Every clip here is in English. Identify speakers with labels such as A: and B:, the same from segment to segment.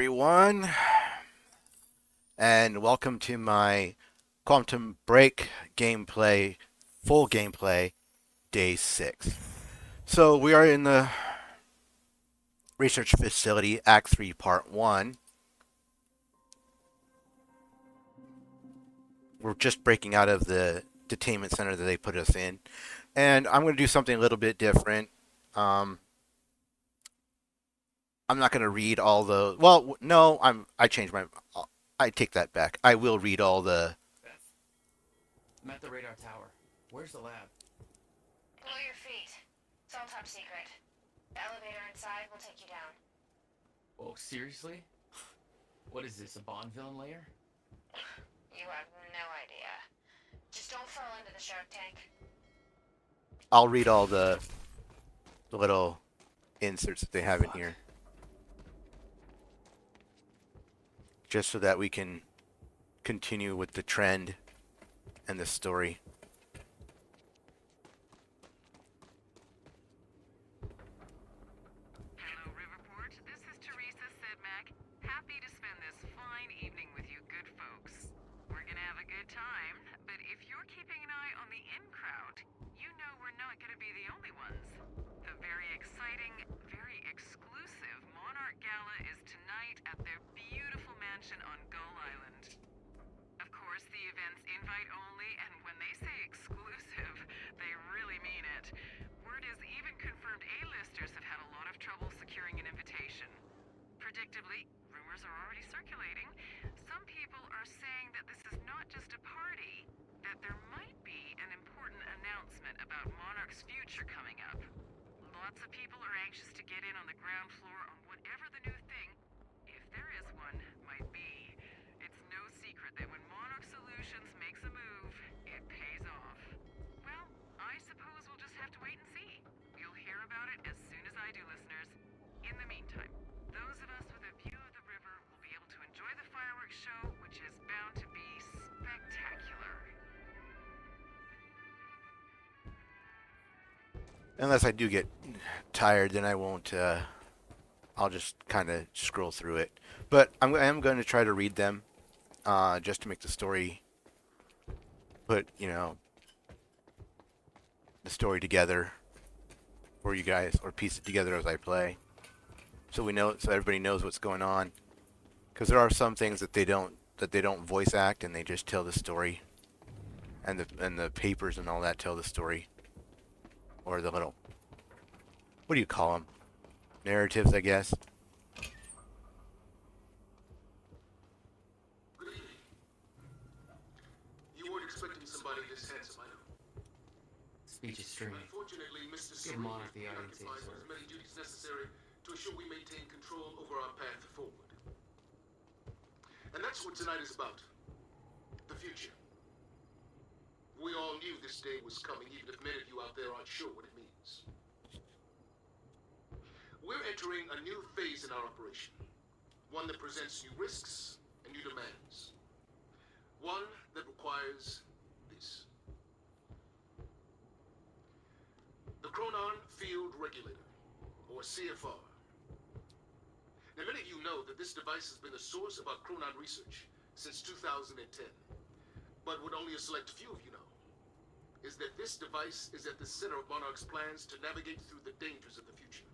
A: everyone, and welcome to my Quantum Break gameplay, full gameplay, day 6. So we are in the research facility, Act 3, Part 1. We're just breaking out of the detainment center that they put us in, and I'm going to do something a little bit different. Um, I'm not going to read all the. Well, no, I changed my. I take that back. I will read all the.
B: Beth, I'm at the radar tower. Where's the lab?
C: Below your feet. It's all top secret. The elevator inside will take you down.
B: Oh, seriously? What is this, a Bond villain lair?
C: You have no idea. Just don't fall into the shark tank.
A: I'll read all the little inserts that they have in
B: Fuck.
A: here, just so that we can continue with the trend and the story.
D: Hello, Riverport. This is Teresa Sedmak. Happy to spend this fine evening with you good folks. We're gonna have a good time, but if you're keeping an eye on the in crowd, you know we're not gonna be the only ones. The very exciting, very exclusive Monarch Gala is tonight at their beautiful mansion on Gull Island. Of course, the event's invite only, and when they say exclusive, they really mean it. Word is even confirmed A-listers have had a lot of trouble securing an invitation. Predictably, rumors are already circulating. Some people are saying that this is not just a party, that there might be an important announcement about Monarch's future coming up. Lots of people are anxious to get in on the ground floor on whatever the new thing, if there is one, might be. It's no secret that when Monarch Solutions makes a move, it pays off. Well, I suppose we'll just have to wait and see. You'll hear about it as soon as I do, listeners. In the meantime, those of us with a view of the river will be able to enjoy the fireworks show, which is bound to be spectacular.
A: Unless I do get tired, then I won't. I'll just kind of scroll through it. But I am going to try to read them, just to make the story put the story together for you guys, or piece it together as I play, so everybody knows what's going on. Because there are some things that they don't voice act, and they just tell the story, and the papers and all that tell the story, or the little, what do you call them, narratives, I guess.
E: Good evening. You weren't expecting somebody this handsome, I know.
B: Speech is streaming.
E: Unfortunately, Mr.
B: Give
E: Serene
B: Monarch the audience they
E: preoccupied with
B: deserve.
E: as many duties necessary to ensure we maintain control over our path forward. And that's what tonight is about. The future. We all knew this day was coming, even if many of you out there aren't sure what it means. We're entering a new phase in our operation. One that presents new risks and new demands. One that requires this. The Chronon Field Regulator, or CFR. Now, many of you know that this device has been a source of our Chronon research since 2010. But what only a select few of you know is that this device is at the center of Monarch's plans to navigate through the dangers of the future.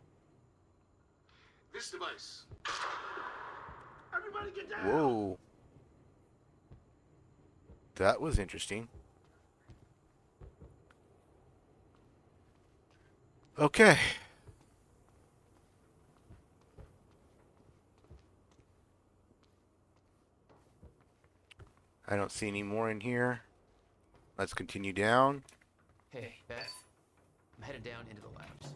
E: This device. Everybody get down!
A: Whoa, that was interesting. Okay. I don't see any more in here. Let's continue down.
B: Hey, Beth. I'm headed down into the labs.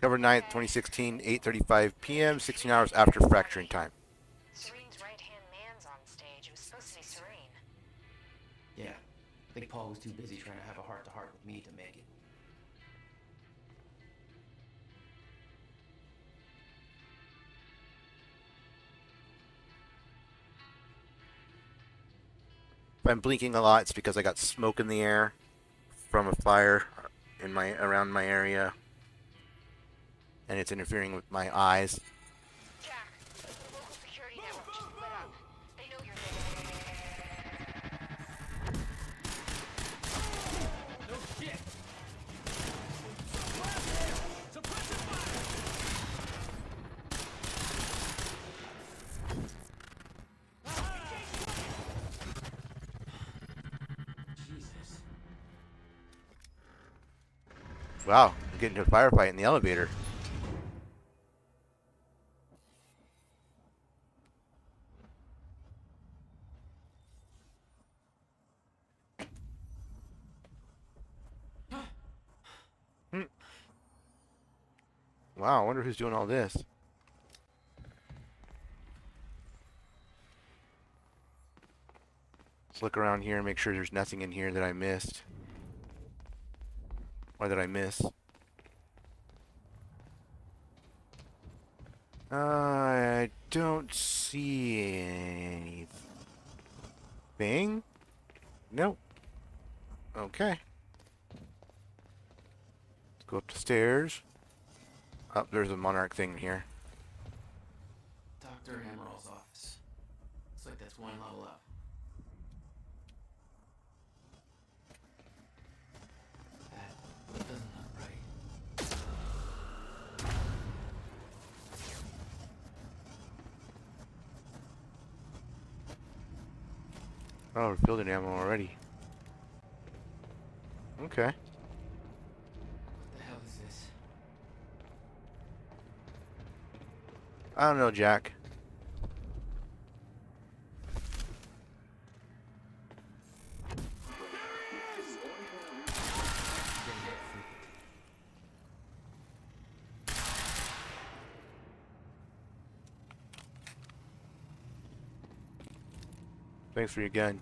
A: Cover 9th, 2016, 8:35 p.m., 16 hours after fracturing time.
C: Serene's right-hand man's on stage. It was supposed to be Serene.
B: Yeah, I think Paul was too busy trying to have a heart-to-heart with me to make it.
A: If I'm blinking a lot, it's because I got smoke in the air from a fire around my area, and it's interfering with my eyes.
C: Jack, the local security network
A: Wow, I'm getting into a firefight in the elevator. Hmm. Wow, I wonder who's doing all this. Let's look around here and make sure there's nothing in here that I missed. Or that I miss. I don't see anything. Nope. Okay. Let's go up the stairs. Oh, there's a monarch thing here.
B: Dr. Emerald's office. Looks like that's one level up. That doesn't look right.
A: Oh, we're building ammo already. Okay.
B: What the hell is this?
A: I don't know, Jack. Thanks for your gun.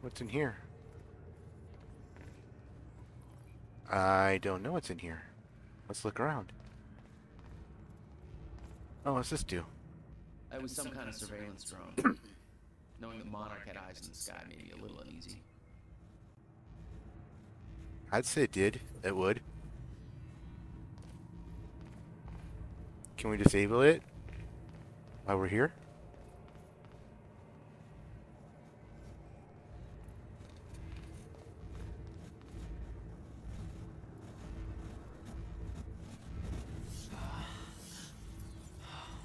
A: What's in here? I don't know what's in here. Let's look around. Oh, what's this do?
B: It was some kind of surveillance drone. Knowing the Monarch had eyes in the sky made me a little uneasy.
A: I'd say it did. It would. Can we disable it while we're here?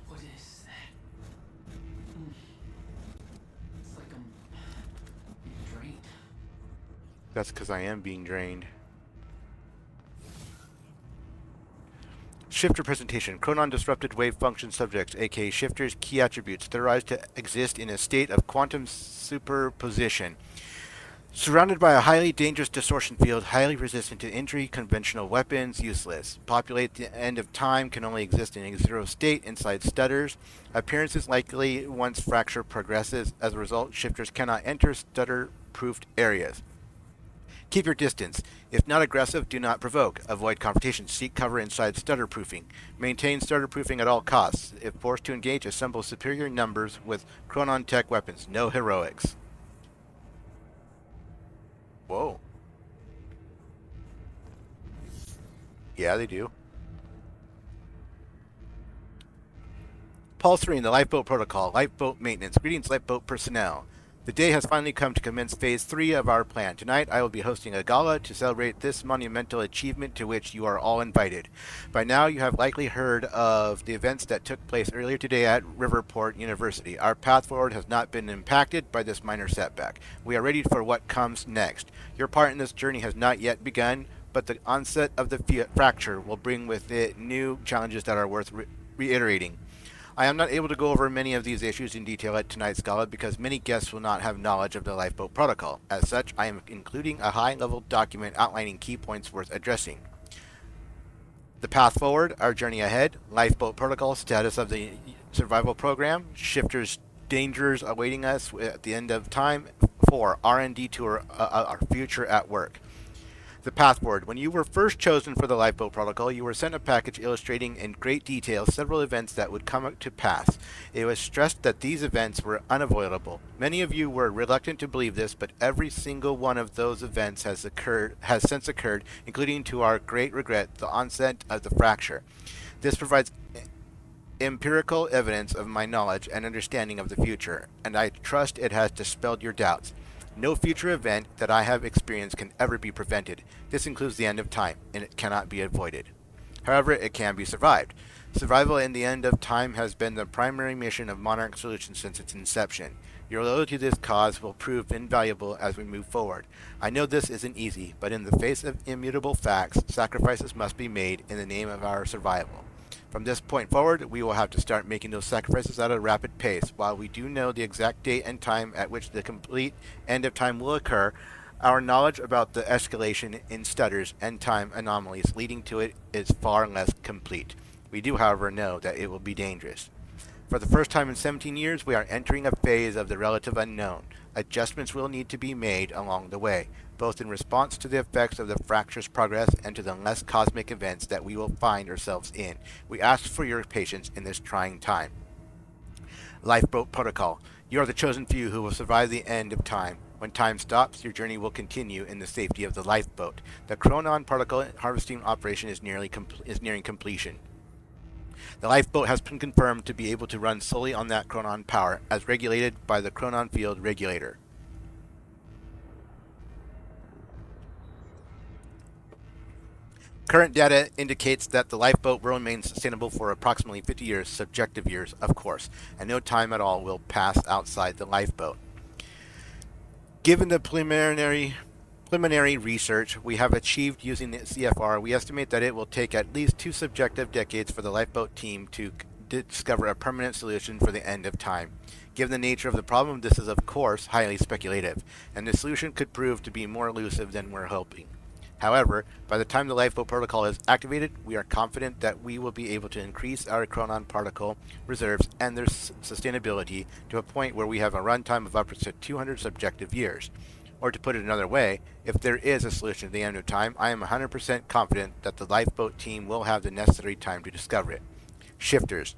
B: What is that? It's like I'm being drained.
A: That's because I am being drained. Shifter presentation. Chronon disrupted wave function subjects, aka shifters, key attributes, theorized to exist in a state of quantum superposition. Surrounded by a highly dangerous distortion field, highly resistant to injury, conventional weapons, useless. Populate the end of time, can only exist in a zero state inside stutters. Appearances likely once fracture progresses. As a result, shifters cannot enter stutter-proofed areas. Keep your distance. If not aggressive, do not provoke. Avoid confrontation. Seek cover inside stutter-proofing. Maintain stutter-proofing at all costs. If forced to engage, assemble superior numbers with Chronon Tech weapons. No heroics. Whoa. Yeah, they do. Pulse 3 in the Lifeboat Protocol. Lifeboat Maintenance. Greetings, Lifeboat personnel. The day has finally come to commence Phase 3 of our plan. Tonight, I will be hosting a gala to celebrate this monumental achievement to which you are all invited. By now, you have likely heard of the events that took place earlier today at Riverport University. Our path forward has not been impacted by this minor setback. We are ready for what comes next. Your part in this journey has not yet begun, but the onset of the fracture will bring with it new challenges that are worth reiterating. I am not able to go over many of these issues in detail at tonight's gala because many guests will not have knowledge of the Lifeboat Protocol. As such, I am including a high-level document outlining key points worth addressing. The path forward, our journey ahead, Lifeboat Protocol, status of the survival program, shifters, dangers awaiting us at the end of time, 4, R&D tour, our future at work. The path forward. When you were first chosen for the Lifeboat Protocol, you were sent a package illustrating in great detail several events that would come to pass. It was stressed that these events were unavoidable. Many of you were reluctant to believe this, but every single one of those events has since occurred, including to our great regret, the onset of the fracture. This provides empirical evidence of my knowledge and understanding of the future, and I trust it has dispelled your doubts. No future event that I have experienced can ever be prevented. This includes the end of time, and it cannot be avoided. However, it can be survived. Survival in the end of time has been the primary mission of Monarch Solutions since its inception. Your loyalty to this cause will prove invaluable as we move forward. I know this isn't easy, but in the face of immutable facts, sacrifices must be made in the name of our survival. From this point forward, we will have to start making those sacrifices at a rapid pace. While we do know the exact date and time at which the complete end of time will occur, our knowledge about the escalation in stutters and time anomalies leading to it is far less complete. We do, however, know that it will be dangerous. For the first time in 17 years, we are entering a phase of the relative unknown. Adjustments will need to be made along the way, both in response to the effects of the fracture's progress and to the less cosmic events that we will find ourselves in. We ask for your patience in this trying time. Lifeboat Protocol. You are the chosen few who will survive the end of time. When time stops, your journey will continue in the safety of the lifeboat. The Chronon particle harvesting operation is nearing completion. The lifeboat has been confirmed to be able to run solely on that chronon power, as regulated by the chronon field regulator. Current data indicates that the lifeboat will remain sustainable for approximately 50 years, subjective years, of course, and no time at all will pass outside the lifeboat. Given the preliminary research we have achieved using the CFR, we estimate that it will take at least 2 subjective decades for the lifeboat team to discover a permanent solution for the end of time. Given the nature of the problem, this is of course highly speculative, and the solution could prove to be more elusive than we're hoping. However, by the time the lifeboat protocol is activated, we are confident that we will be able to increase our chronon particle reserves and their sustainability to a point where we have a runtime of upwards to 200 subjective years. Or to put it another way, if there is a solution at the end of time, I am 100% confident that the lifeboat team will have the necessary time to discover it. Shifters.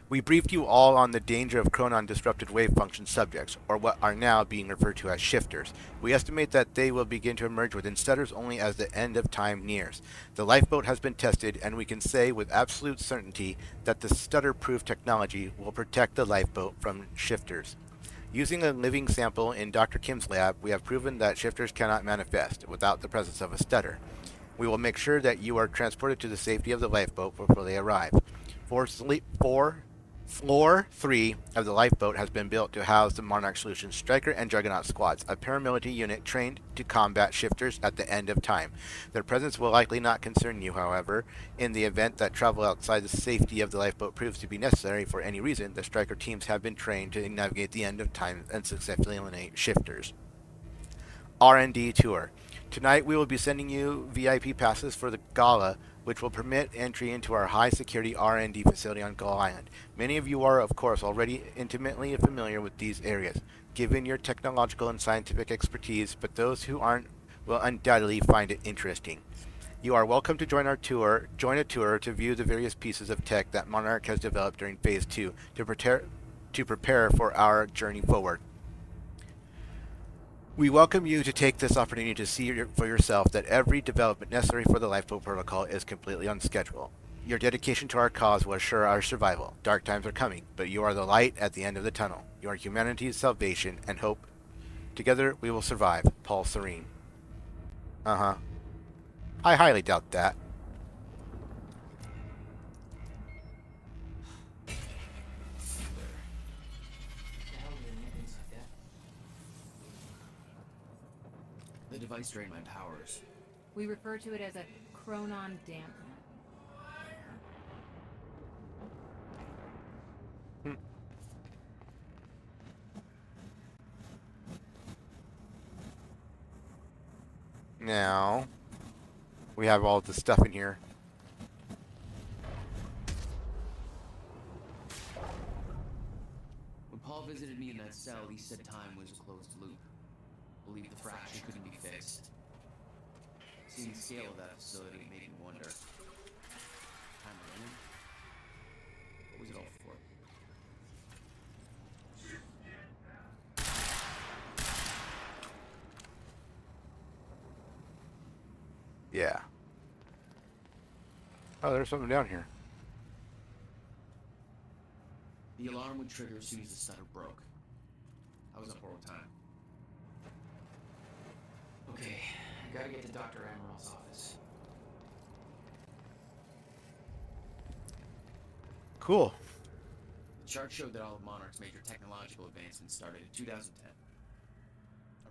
A: We briefed you all on the danger of chronon disrupted wave function subjects, or what are now being referred to as shifters. We estimate that they will begin to emerge within stutters only as the end of time nears. The lifeboat has been tested, and we can say with absolute certainty that the stutter-proof technology will protect the lifeboat from shifters. Using a living sample in Dr. Kim's lab, we have proven that shifters cannot manifest without the presence of a stutter. We will make sure that you are transported to the safety of the lifeboat before they arrive. Floor 3 of the lifeboat has been built to house the Monarch Solutions Striker and Juggernaut squads, a paramilitary unit trained to combat shifters at the end of time. Their presence will likely not concern you, however. In the event that travel outside the safety of the lifeboat proves to be necessary for any reason, the Striker teams have been trained to navigate the end of time and successfully eliminate shifters. R&D Tour. Tonight we will be sending you VIP passes for the Gala, which will permit entry into our high-security R&D facility on Gull Island. Many of you are, of course, already intimately familiar with these areas, given your technological and scientific expertise, but those who aren't will undoubtedly find it interesting. You are welcome to join a tour to view the various pieces of tech that Monarch has developed during Phase 2 to prepare for our journey forward. We welcome you to take this opportunity to see for yourself that every development necessary for the lifeboat protocol is completely on schedule. Your dedication to our cause will assure our survival. Dark times are coming, but you are the light at the end of the tunnel. You are humanity's salvation and hope. Together we will survive. Paul Serene. I highly doubt that.
B: The device drained my powers.
F: We refer to it as a chronon dampener.
A: Now, we have all the stuff in here.
B: When Paul visited me in that cell, he said time was a closed loop. Believed the fracture couldn't be fixed. Seeing the scale of that facility made me wonder. Time running? What was it all for?
A: Yeah. Oh, there's something down here.
B: The alarm would trigger as soon as the stutter broke. I was on borrowed time. Okay, I gotta get to Dr. Amaril's office.
A: Cool.
B: The chart showed that all of Monarch's major technological advancements started in 2010.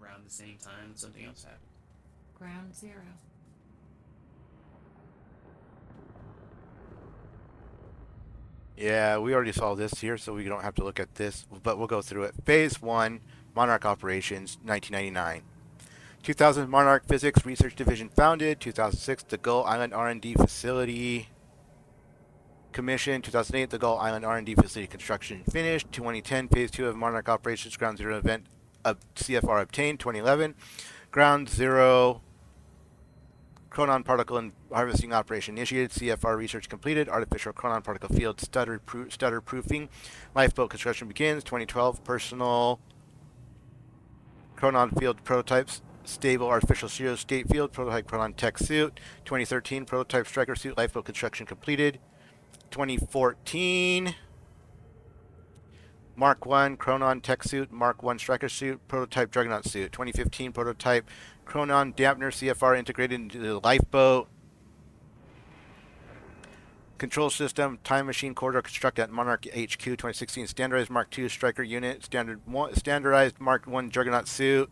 B: Around the same time that something else happened.
F: Ground zero.
A: Yeah, we already saw this here, so we don't have to look at this, but we'll go through it. Phase 1, Monarch Operations, 1999. 2000, Monarch Physics Research Division founded. 2006, the Gull Island R&D Facility commissioned. 2008, the Gull Island R&D Facility construction finished. 2010, Phase 2 of Monarch Operations Ground Zero event CFR obtained. 2011, Ground Zero Chronon particle and harvesting operation initiated. CFR research completed. Artificial chronon particle field stutter proofing. Lifeboat construction begins. 2012 personal chronon field prototypes. Stable artificial zero state field prototype chronon tech suit. 2013 prototype striker suit. Lifeboat construction completed. 2014 Mark 1 Chronon tech suit. Mark 1 striker suit. Prototype Juggernaut suit. 2015 prototype Chronon dampener CFR integrated into the lifeboat. Control system, time machine corridor constructed at Monarch HQ. 2016 standardized Mark II striker unit. Standardized Mark 1 Juggernaut suit.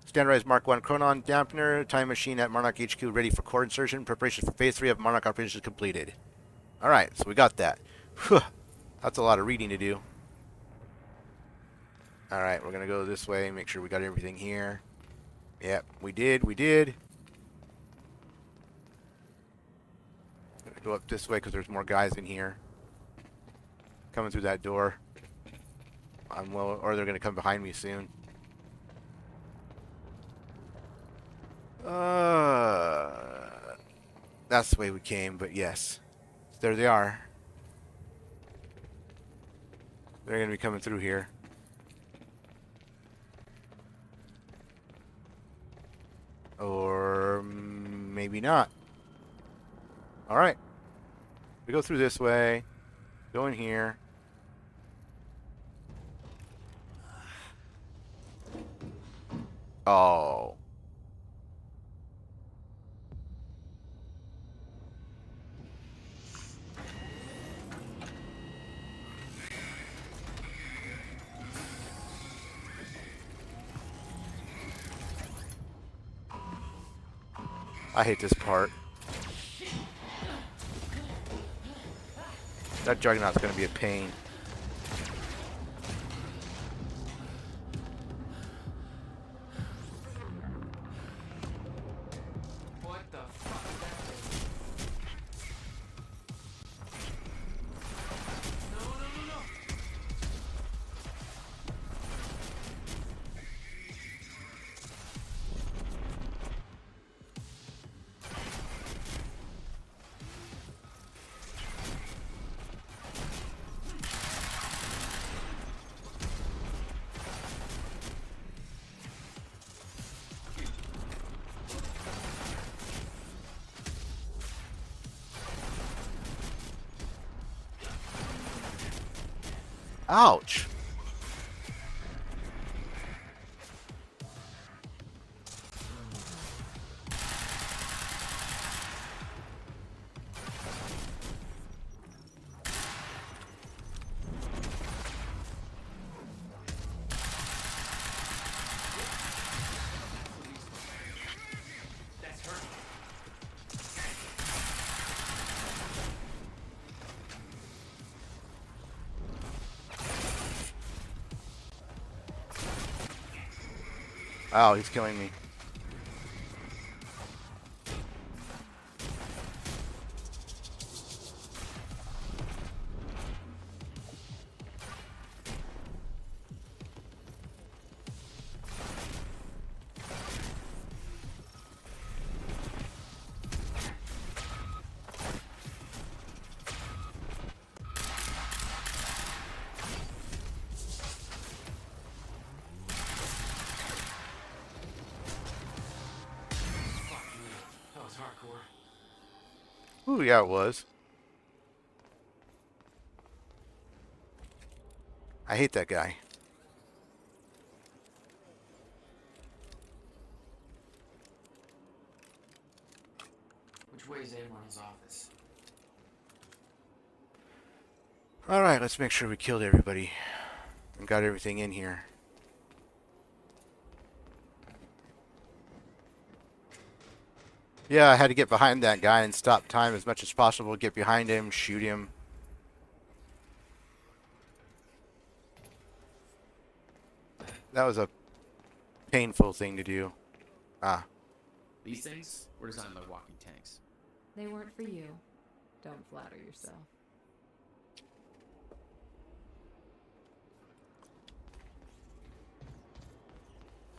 A: Standardized Mark 1 Chronon dampener. Time machine at Monarch HQ ready for core insertion. Preparations for phase 3 of Monarch operations completed. Alright, so we got that. Whew, that's a lot of reading to do. Alright, we're going to go this way, make sure we got everything here. Yep, we did. Gonna go up this way because there's more guys in here. Coming through that door. Or they're going to come behind me soon. That's the way we came, but yes. There they are. They're going to be coming through here. Or maybe not. Alright. We go through this way. Go in here. Oh. I hate this part. That Juggernaut's gonna be a pain.
B: What the fuck is that thing? No.
A: Ouch.
B: That's hurt.
A: Oh, he's killing me.
B: Fuck me. That was hardcore.
A: Ooh, yeah, it was. I hate that guy.
B: Which way is Amron's office?
A: Alright, let's make sure we killed everybody and got everything in here. Yeah, I had to get behind that guy and stop time as much as possible. Get behind him, shoot him. That was a painful thing to do. Ah,
B: These things were designed by walking tanks.
F: They weren't for you. Don't flatter yourself.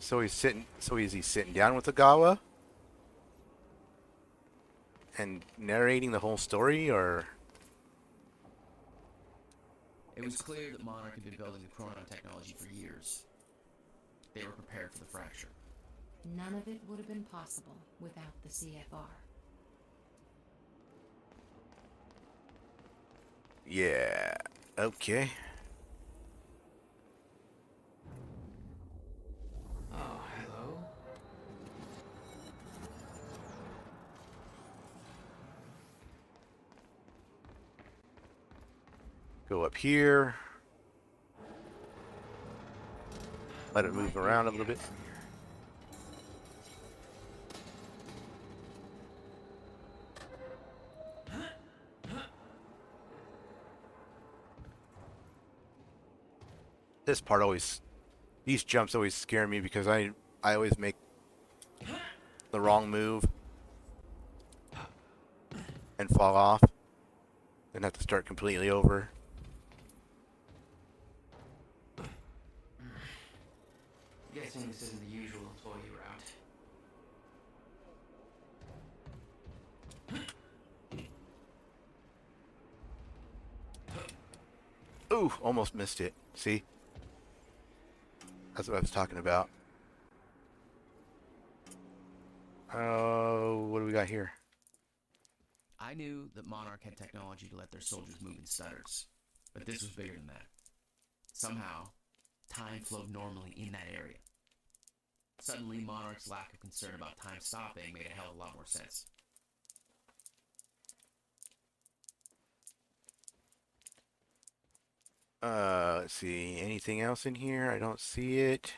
A: so he's sitting. So is he sitting down with the Gawa and narrating the whole story, or?
B: It was clear that Monarch had been building the Chronon technology for years. They were prepared for the fracture.
F: None of it would have been possible without the CFR.
A: Yeah. Okay.
G: Oh, hello.
A: Go up here. Let it move around a little bit. This part always, these jumps always scare me because I always make the wrong move and fall off and have to start completely over.
G: Guessing this isn't the usual employee route.
A: Ooh, almost missed it. See? That's what I was talking about. Oh, what do we got here?
B: I knew that Monarch had technology to let their soldiers move in stutters, but this was bigger than that. Somehow, time flowed normally in that area. Suddenly, Monarch's lack of concern about time stopping made a hell of a lot more sense.
A: Let's see. Anything else in here? I don't see it.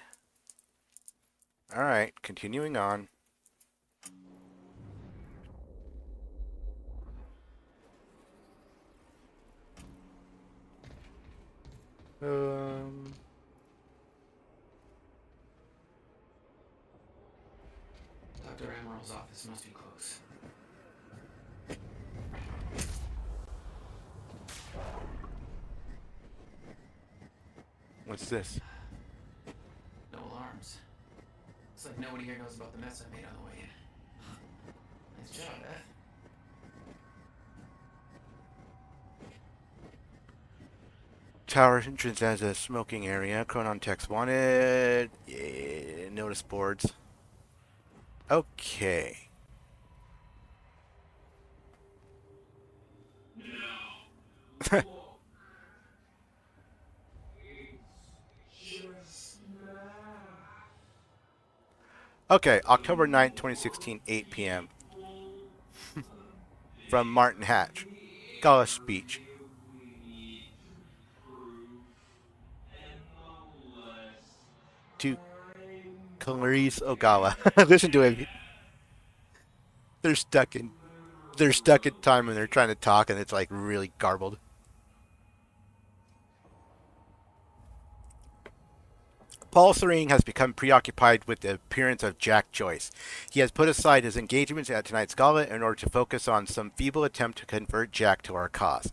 A: Alright, continuing on.
G: Dr. Emerald's office must be close.
A: What's this?
G: No alarms. Looks like nobody here knows about the mess I made on the way in. Nice job, Beth.
A: Tower entrance as a smoking area. Chronon text wanted. Yeah, notice boards. Okay. Okay, October 9th, 2016, 8 p.m. From Martin Hatch. Gala speech. To Clarice Ogawa. Listen to him. They're stuck in time and they're trying to talk and it's like really garbled. Paul Serene has become preoccupied with the appearance of Jack Joyce. He has put aside his engagements at tonight's gala in order to focus on some feeble attempt to convert Jack to our cause.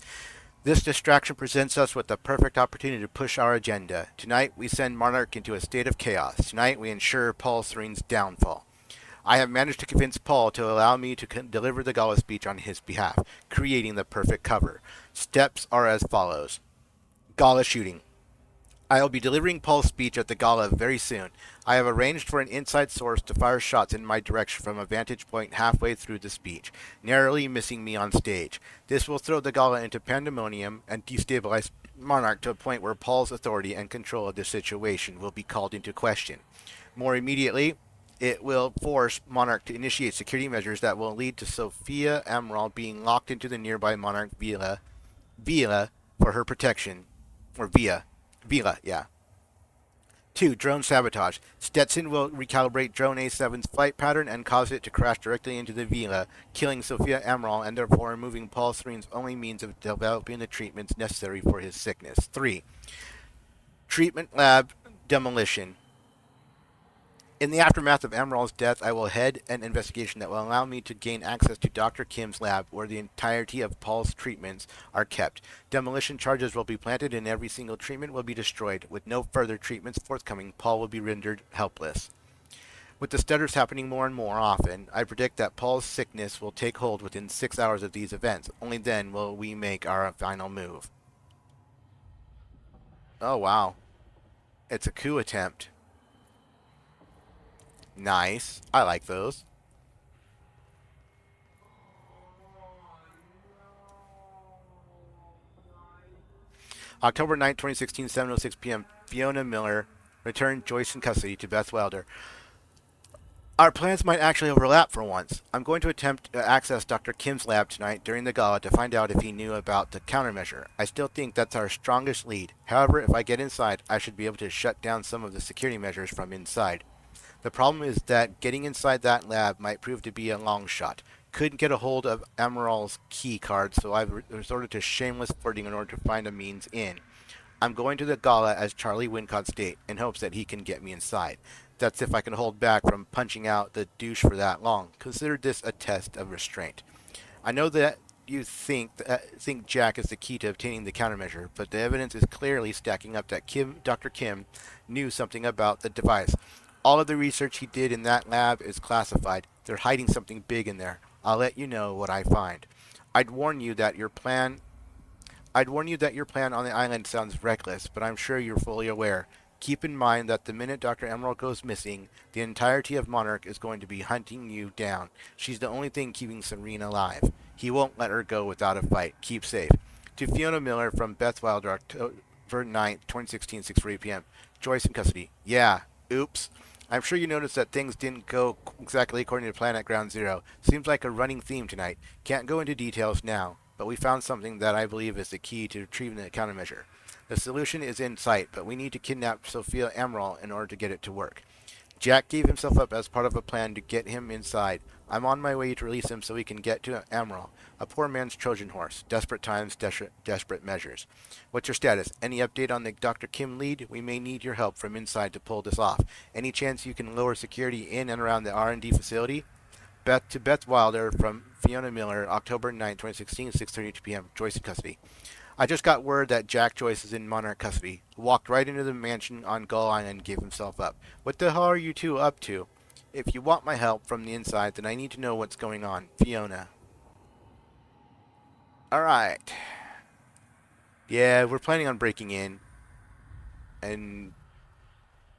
A: This distraction presents us with the perfect opportunity to push our agenda. Tonight, we send Monarch into a state of chaos. Tonight, we ensure Paul Serene's downfall. I have managed to convince Paul to allow me to deliver the gala speech on his behalf, creating the perfect cover. Steps are as follows. Gala shooting. I will be delivering Paul's speech at the gala very soon. I have arranged for an inside source to fire shots in my direction from a vantage point halfway through the speech, narrowly missing me on stage. This will throw the gala into pandemonium and destabilize Monarch to a point where Paul's authority and control of the situation will be called into question. More immediately, it will force Monarch to initiate security measures that will lead to Sophia Emerald being locked into the nearby Monarch villa for her protection, or Vila, yeah. 2. Drone sabotage. Stetson will recalibrate Drone A7's flight pattern and cause it to crash directly into the Vila, killing Sophia Amaral and therefore removing Paul Serene's only means of developing the treatments necessary for his sickness. 3. Treatment lab demolition. In the aftermath of Amaral's death, I will head an investigation that will allow me to gain access to Dr. Kim's lab, where the entirety of Paul's treatments are kept. Demolition charges will be planted and every single treatment will be destroyed. With no further treatments forthcoming, Paul will be rendered helpless. With the stutters happening more and more often, I predict that Paul's sickness will take hold within 6 hours of these events. Only then will we make our final move. Oh, wow. It's a coup attempt. Nice. I like those. October 9, 2016, 7:06 p.m. Fiona Miller returned Joyce in custody to Beth Wilder. Our plans might actually overlap for once. I'm going to attempt to access Dr. Kim's lab tonight during the gala to find out if he knew about the countermeasure. I still think that's our strongest lead. However, if I get inside, I should be able to shut down some of the security measures from inside. The problem is that getting inside that lab might prove to be a long shot. Couldn't get a hold of Amaral's key card, so I've resorted to shameless flirting in order to find a means in. I'm going to the gala as Charlie Wincott State in hopes that he can get me inside. That's if I can hold back from punching out the douche for that long. Consider this a test of restraint. I know that you think Jack is the key to obtaining the countermeasure, but the evidence is clearly stacking up that Dr. Kim knew something about the device. All of the research he did in that lab is classified. They're hiding something big in there. I'll let you know what I find. I'd warn you that your plan I'd warn you that your plan on the island sounds reckless, but I'm sure you're fully aware. Keep in mind that the minute Dr. Emerald goes missing, the entirety of Monarch is going to be hunting you down. She's the only thing keeping Serene alive. He won't let her go without a fight. Keep safe. To Fiona Miller from Beth Wilder, October 9th, 2016, 6:40 p.m. Joyce in custody. Yeah. Oops. I'm sure you noticed that things didn't go exactly according to plan at Ground Zero. Seems like a running theme tonight. Can't go into details now, but we found something that I believe is the key to retrieving the countermeasure. The solution is in sight, but we need to kidnap Sophia Amaral in order to get it to work. Jack gave himself up as part of a plan to get him inside. I'm on my way to release him so he can get to Amaral, a poor man's Trojan horse. Desperate times, desperate measures. What's your status? Any update on the Dr. Kim lead? We may need your help from inside to pull this off. Any chance you can lower security in and around the R&D facility? Beth Wilder from Fiona Miller, October 9, 2016, 6:32 p.m. Joyce in custody. I just got word that Jack Joyce is in Monarch custody. Walked right into the mansion on Gull Island and gave himself up. What the hell are you two up to? If you want my help from the inside, then I need to know what's going on. Fiona. Alright. Yeah, we're planning on breaking in and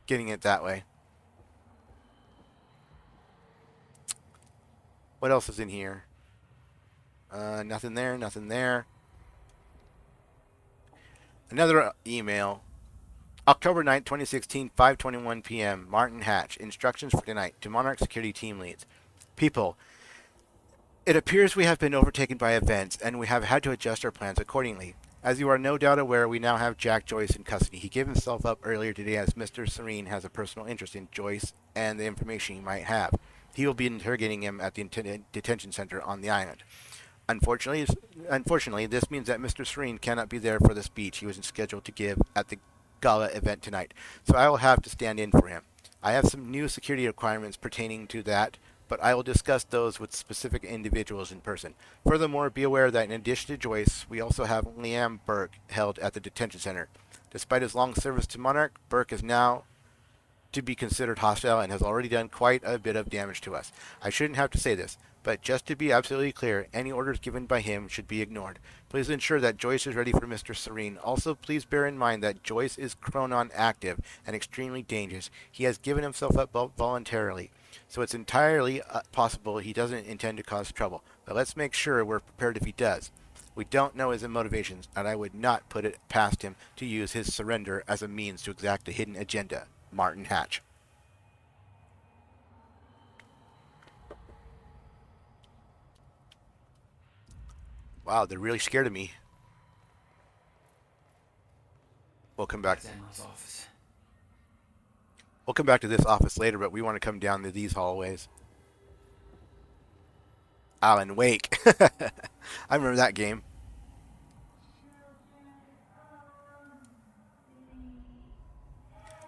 A: getting it that way. What else is in here? Nothing there, nothing there. Another email. October 9th, 2016, 5:21 p.m. Martin Hatch. Instructions for tonight to Monarch Security Team Leads. People, it appears we have been overtaken by events, and we have had to adjust our plans accordingly. As you are no doubt aware, we now have Jack Joyce in custody. He gave himself up earlier today as Mr. Serene has a personal interest in Joyce and the information he might have. He will be interrogating him at the detention center on the island. Unfortunately, this means that Mr. Serene cannot be there for the speech he was scheduled to give at the gala event tonight, so I will have to stand in for him. I have some new security requirements pertaining to that, but I will discuss those with specific individuals in person. Furthermore, be aware that in addition to Joyce, we also have Liam Burke held at the detention center. Despite his long service to Monarch, Burke is now to be considered hostile and has already done quite a bit of damage to us. I shouldn't have to say this, but just to be absolutely clear, any orders given by him should be ignored. Please ensure that Joyce is ready for Mr. Serene. Also, please bear in mind that Joyce is Chronon active and extremely dangerous. He has given himself up voluntarily, so it's entirely possible he doesn't intend to cause trouble. But let's make sure we're prepared if he does. We don't know his motivations, and I would not put it past him to use his surrender as a means to exact a hidden agenda. Martin Hatch. Wow, they're really scared of me. We'll come back.
G: That's Admiral's office.
A: We'll come back to this office later, but we want to come down to these hallways. Alan Wake. I remember that game.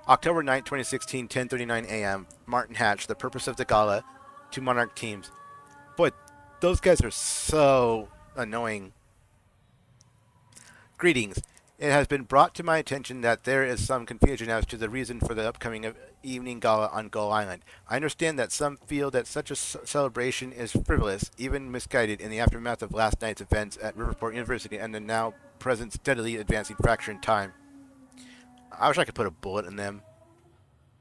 A: October 9th, 2016, 10:39 a.m. Martin Hatch, the purpose of the gala, two Monarch teams. Boy, those guys are so annoying. Greetings. It has been brought to my attention that there is some confusion as to the reason for the upcoming evening gala on Gull Island. I understand that some feel that such a celebration is frivolous, even misguided in the aftermath of last night's events at Riverport University and the now present steadily advancing fracture in time. I wish I could put a bullet in them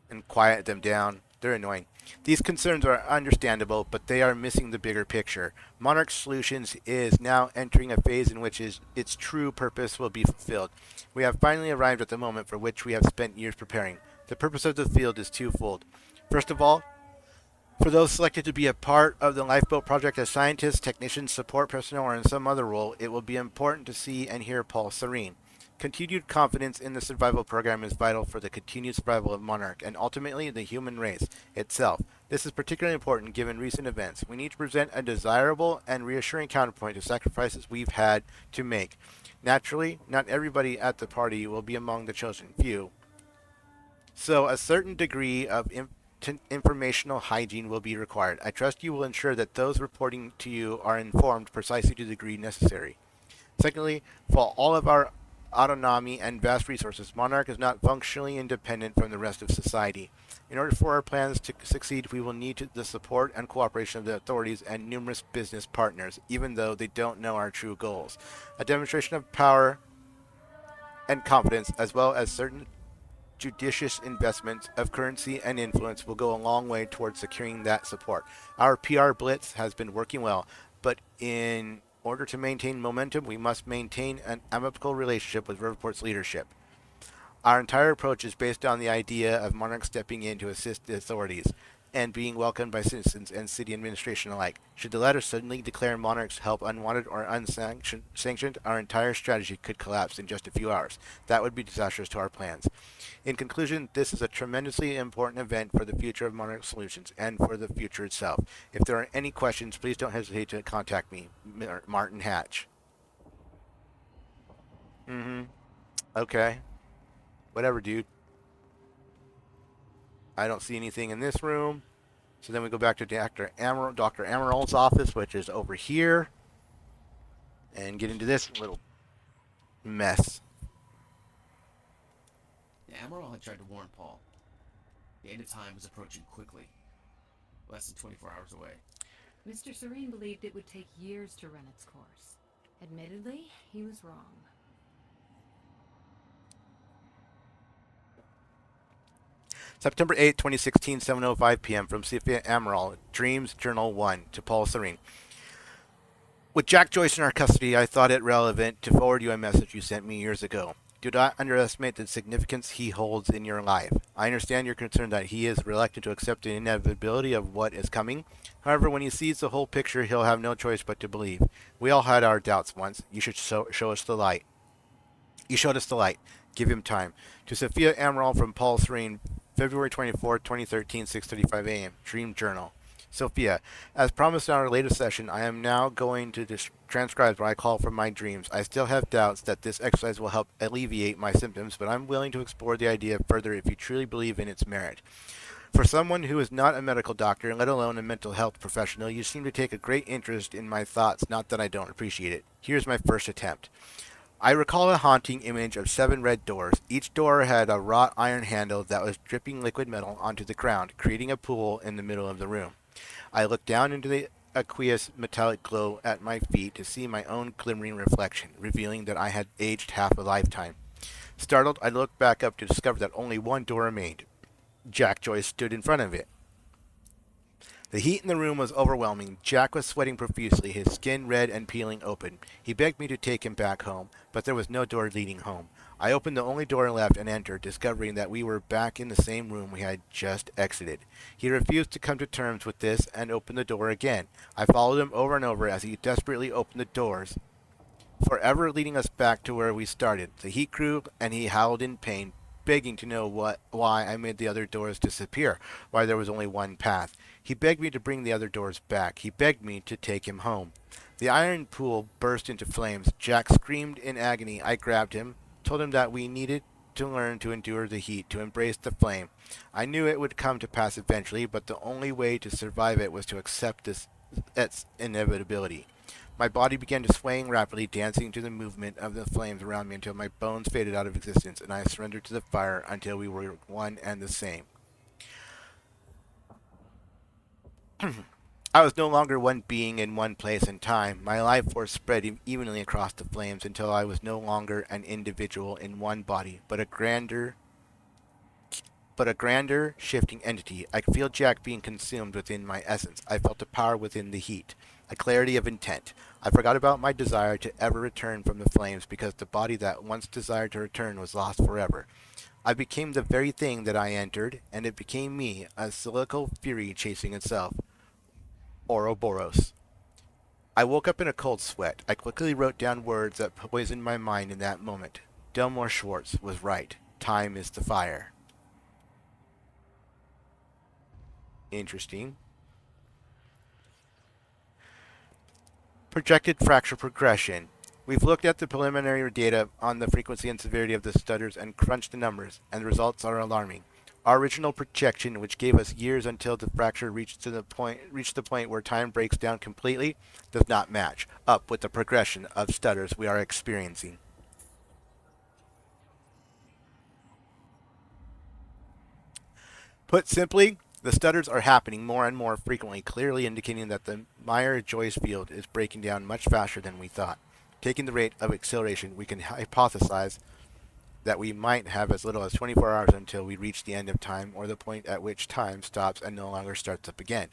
A: and quiet them down. They're annoying. These concerns are understandable, but they are missing the bigger picture. Monarch Solutions is now entering a phase in which its true purpose will be fulfilled. We have finally arrived at the moment for which we have spent years preparing. The purpose of the field is twofold. First of all, for those selected to be a part of the lifeboat project as scientists, technicians, support personnel, or in some other role, it will be important to see and hear Paul Serene. Continued confidence in the survival program is vital for the continued survival of Monarch and ultimately the human race itself. This is particularly important given recent events. We need to present a desirable and reassuring counterpoint to sacrifices we've had to make. Naturally, not everybody at the party will be among the chosen few, so a certain degree of informational hygiene will be required. I trust you will ensure that those reporting to you are informed precisely to the degree necessary. Secondly, for all of our autonomy and vast resources, Monarch is not functionally independent from the rest of society. In order for our plans to succeed, we will need the support and cooperation of the authorities and numerous business partners, even though they don't know our true goals. A demonstration of power and confidence, as well as certain judicious investments of currency and influence, will go a long way towards securing that support. Our PR blitz has been working well, but in order to maintain momentum, we must maintain an amicable relationship with Riverport's leadership. Our entire approach is based on the idea of Monarch stepping in to assist the authorities and being welcomed by citizens and city administration alike. Should the latter suddenly declare Monarch's help unwanted or unsanctioned, our entire strategy could collapse in just a few hours. That would be disastrous to our plans. In conclusion, this is a tremendously important event for the future of Monarch Solutions and for the future itself. If there are any questions, please don't hesitate to contact me, Martin Hatch. Okay. Whatever, dude. I don't see anything in this room. So then we go back to Dr. Emerald's office, which is over here, and get into this little mess.
B: The Admiral had tried to warn Paul. The end of time was approaching quickly. Less than 24 hours away.
F: Mr. Serene believed it would take years to run its course. Admittedly, he was wrong.
A: September 8, 2016, 7:05 p.m. from Sophia Amaral, Dreams Journal 1 to Paul Serene. With Jack Joyce in our custody, I thought it relevant to forward you a message you sent me years ago. Do not underestimate the significance he holds in your life. I understand your concern that he is reluctant to accept the inevitability of what is coming. However, when he sees the whole picture, he'll have no choice but to believe. We all had our doubts once. You should show us the light. You showed us the light. Give him time. To Sophia Amaral from Paul Serene, February 24, 2013, 6:35 a.m. Dream Journal. Sophia, as promised in our latest session, I am now going to transcribe what I call from my dreams. I still have doubts that this exercise will help alleviate my symptoms, but I'm willing to explore the idea further if you truly believe in its merit. For someone who is not a medical doctor, let alone a mental health professional, you seem to take a great interest in my thoughts, not that I don't appreciate it. Here's my first attempt. I recall a haunting image of 7 red doors. Each door had a wrought iron handle that was dripping liquid metal onto the ground, creating a pool in the middle of the room. I looked down into the aqueous metallic glow at my feet to see my own glimmering reflection, revealing that I had aged half a lifetime. Startled, I looked back up to discover that only one door remained. Jack Joyce stood in front of it. The heat in the room was overwhelming. Jack was sweating profusely, his skin red and peeling open. He begged me to take him back home, but there was no door leading home. I opened the only door left and entered, discovering that we were back in the same room we had just exited. He refused to come to terms with this and opened the door again. I followed him over and over as he desperately opened the doors. forever leading us back to where we started. The heat grew, and he howled in pain, begging to know why I made the other doors disappear, why there was only one path. He begged me to bring the other doors back. He begged me to take him home. The iron pool burst into flames. Jack screamed in agony. I grabbed him, told him that we needed to learn to endure the heat, to embrace the flame. I knew it would come to pass eventually, but the only way to survive it was to accept its inevitability. My body began to swaying rapidly, dancing to the movement of the flames around me until my bones faded out of existence, and I surrendered to the fire until we were one and the same. I was no longer one being in one place and time. My life force spread evenly across the flames until I was no longer an individual in one body, but a grander, shifting entity. I could feel Jack being consumed within my essence. I felt a power within the heat, a clarity of intent. I forgot about my desire to ever return from the flames because the body that once desired to return was lost forever. I became the very thing that I entered, and it became me, a cylindrical fury chasing itself. Ouroboros. I woke up in a cold sweat. I quickly wrote down words that poisoned my mind in that moment. Delmore Schwartz was right. Time is the fire. Interesting. Projected fracture progression. We've looked at the preliminary data on the frequency and severity of the stutters and crunched the numbers, and the results are alarming. Our original projection, which gave us years until the fracture reached the point where time breaks down completely, does not match up with the progression of stutters we are experiencing. Put simply, the stutters are happening more and more frequently, clearly indicating that the Meyer-Joyce field is breaking down much faster than we thought. Taking the rate of acceleration, we can hypothesize that we might have as little as 24 hours until we reach the end of time or the point at which time stops and no longer starts up again.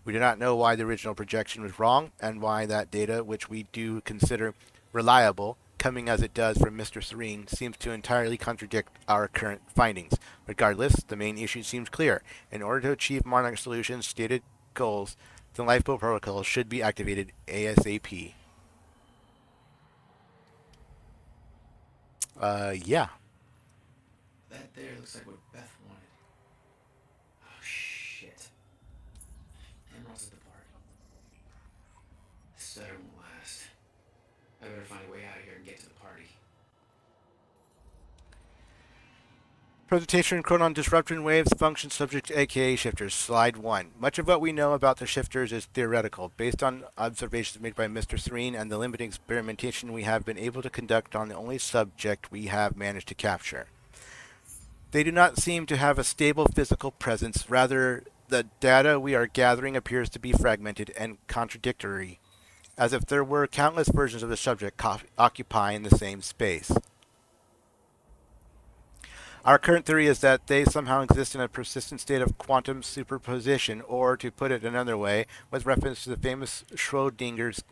A: We do not know why the original projection was wrong and why that data, which we do consider reliable, coming as it does from Mr. Serene, seems to entirely contradict our current findings. Regardless, the main issue seems clear. In order to achieve Monarch Solutions' stated goals, the lifeboat protocol should be activated ASAP. Yeah.
G: That there looks like what Beth wanted. Oh, shit. Emerald's at the party. This stutter won't last. I better find a way out of here and get to the party.
A: Presentation Chronon Disruption Waves Function Subject aka Shifters. Slide 1. Much of what we know about the shifters is theoretical, based on observations made by Mr. Serene and the limited experimentation we have been able to conduct on the only subject we have managed to capture. They do not seem to have a stable physical presence, rather, the data we are gathering appears to be fragmented and contradictory, as if there were countless versions of the subject occupying the same space. Our current theory is that they somehow exist in a persistent state of quantum superposition, or, to put it another way, with reference to the famous Schrodinger's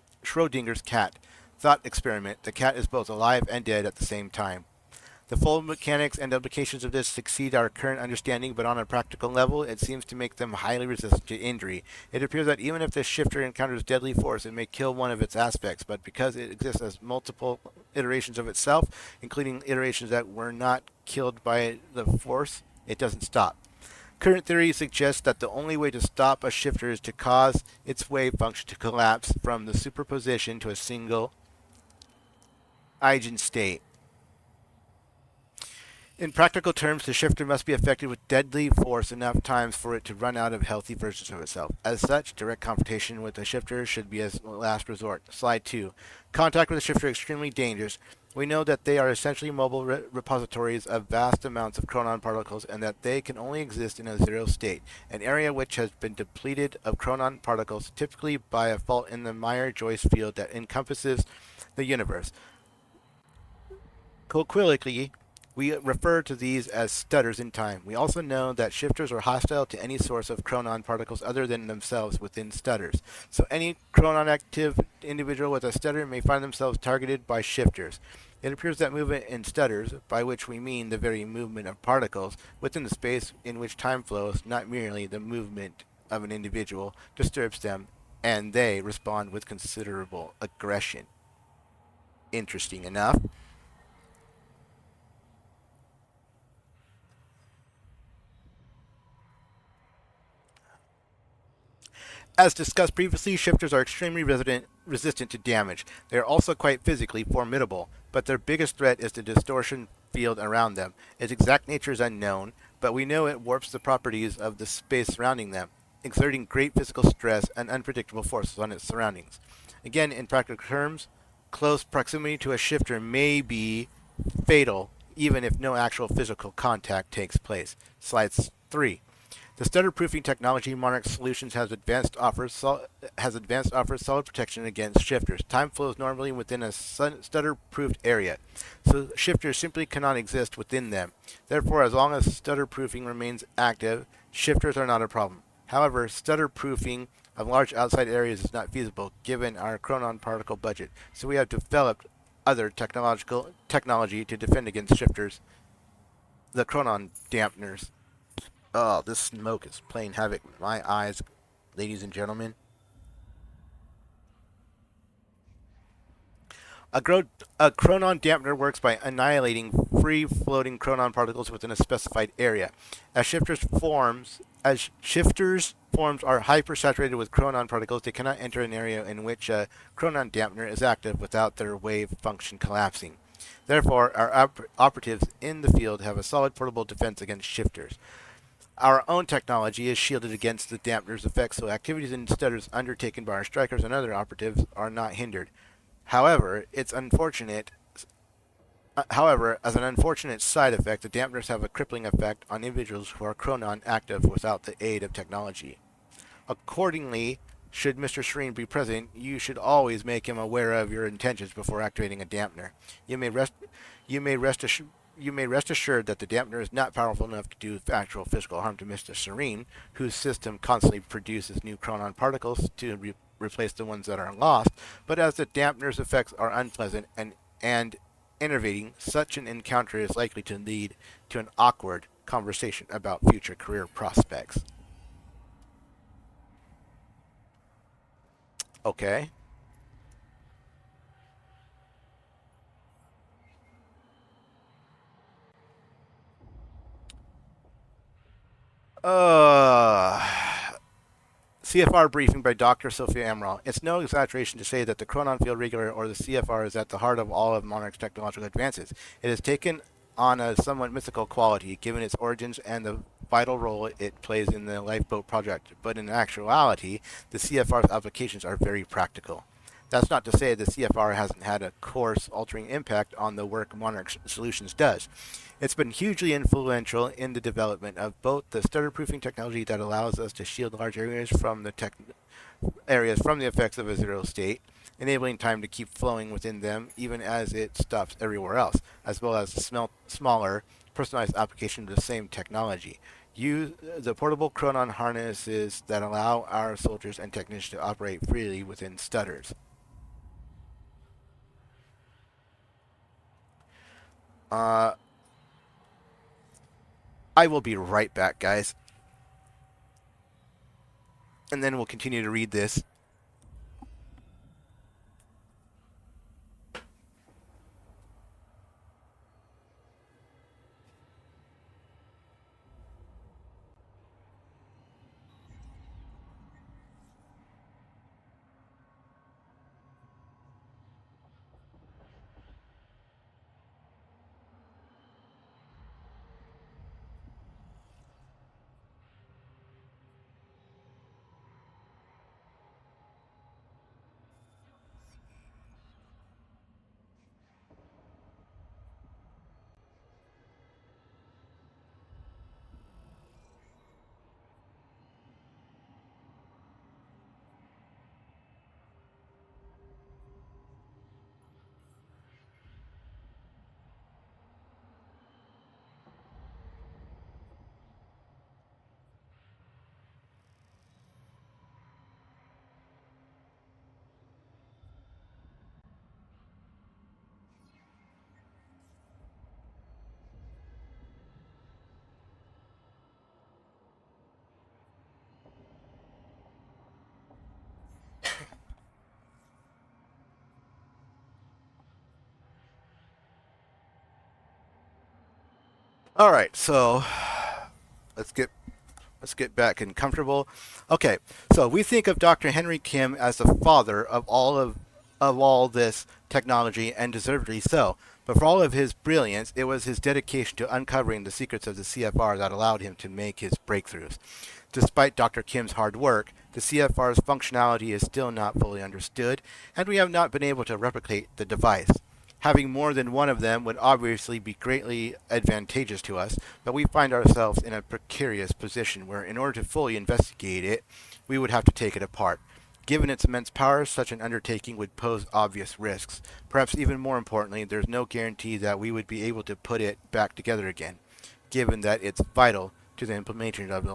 A: cat thought experiment, the cat is both alive and dead at the same time. The full mechanics and implications of this exceed our current understanding, but on a practical level, it seems to make them highly resistant to injury. It appears that even if the shifter encounters deadly force, it may kill one of its aspects, but because it exists as multiple iterations of itself, including iterations that were not killed by the force, it doesn't stop. Current theory suggests that the only way to stop a shifter is to cause its wave function to collapse from the superposition to a single eigenstate. In practical terms, the shifter must be affected with deadly force enough times for it to run out of healthy versions of itself. As such, direct confrontation with the shifter should be a last resort. Slide 2. Contact with the shifter is extremely dangerous. We know that they are essentially mobile repositories of vast amounts of chronon particles and that they can only exist in a zero state, an area which has been depleted of chronon particles, typically by a fault in the Meyer-Joyce field that encompasses the universe. Colloquially, we refer to these as stutters in time. We also know that shifters are hostile to any source of chronon particles other than themselves within stutters. So any chronon-active individual with a stutter may find themselves targeted by shifters. It appears that movement in stutters, by which we mean the very movement of particles within the space in which time flows, not merely the movement of an individual, disturbs them, and they respond with considerable aggression. interesting enough. As discussed previously, shifters are extremely resistant to damage. They are also quite physically formidable, but their biggest threat is the distortion field around them. Its exact nature is unknown, but we know it warps the properties of the space surrounding them, exerting great physical stress and unpredictable forces on its surroundings. Again, in practical terms, close proximity to a shifter may be fatal even if no actual physical contact takes place. Slide 3. The stutter-proofing technology Monarch Solutions has advanced offers solid protection against shifters. Time flows normally within a stutter-proofed area, so shifters simply cannot exist within them. Therefore, as long as stutter-proofing remains active, shifters are not a problem. However, stutter-proofing of large outside areas is not feasible given our chronon particle budget, so we have developed other technology to defend against shifters, the chronon dampeners. Oh, this smoke is playing havoc with my eyes, ladies and gentlemen. A, a chronon dampener works by annihilating free-floating chronon particles within a specified area. As shifters forms are hypersaturated with chronon particles, they cannot enter an area in which a chronon dampener is active without their wave function collapsing. Therefore, our operatives in the field have a solid portable defense against shifters. Our own technology is shielded against the dampener's effects, so activities and stutters undertaken by our strikers and other operatives are not hindered. However, as an unfortunate side effect, the dampeners have a crippling effect on individuals who are chronon active without the aid of technology. Accordingly, should Mr. Serene be present, you should always make him aware of your intentions before activating a dampener. You may rest you may rest assured that the dampener is not powerful enough to do actual physical harm to Mr. Serene, whose system constantly produces new chronon particles to replace the ones that are lost, but as the dampener's effects are unpleasant and enervating, such an encounter is likely to lead to an awkward conversation about future career prospects. Okay. Uh, CFR briefing by Dr. Sophia Amaral. It's no exaggeration to say that the chronon field regulator, or the CFR, is at the heart of all of Monarch's technological advances. It has taken on a somewhat mythical quality, given its origins and the vital role it plays in the lifeboat project. But in actuality, the CFR's applications are very practical. That's not to say the CFR hasn't had a course-altering impact on the work Monarch Solutions does. It's been hugely influential in the development of both the stutter-proofing technology that allows us to shield large areas from the effects of a zero state, enabling time to keep flowing within them even as it stops everywhere else, as well as smaller, personalized application of the same technology. Use the portable chronon harnesses that allow our soldiers and technicians to operate freely within stutters. Uh, I will be right back, guys. And then we'll continue to read this. All right, so let's get let's get back and comfortable. Okay, so we think of Dr. Henry Kim as the father of all this technology, and deservedly so. But for all of his brilliance, it was his dedication to uncovering the secrets of the CFR that allowed him to make his breakthroughs. Despite Dr. Kim's hard work, the CFR's functionality is still not fully understood, and we have not been able to replicate the device. Having more than one of them would obviously be greatly advantageous to us, but we find ourselves in a precarious position where, in order to fully investigate it, we would have to take it apart. Given its immense power, such an undertaking would pose obvious risks. Perhaps even more importantly, there's no guarantee that we would be able to put it back together again, given that it's vital to the implementation of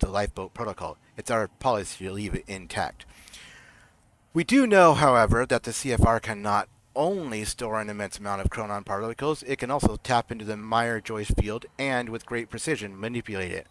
A: the lifeboat protocol. It's our policy to leave it intact. We do know, however, that the CFR cannot only store an immense amount of chronon particles, it can also tap into the Meyer-Joyce field and, with great precision, manipulate it.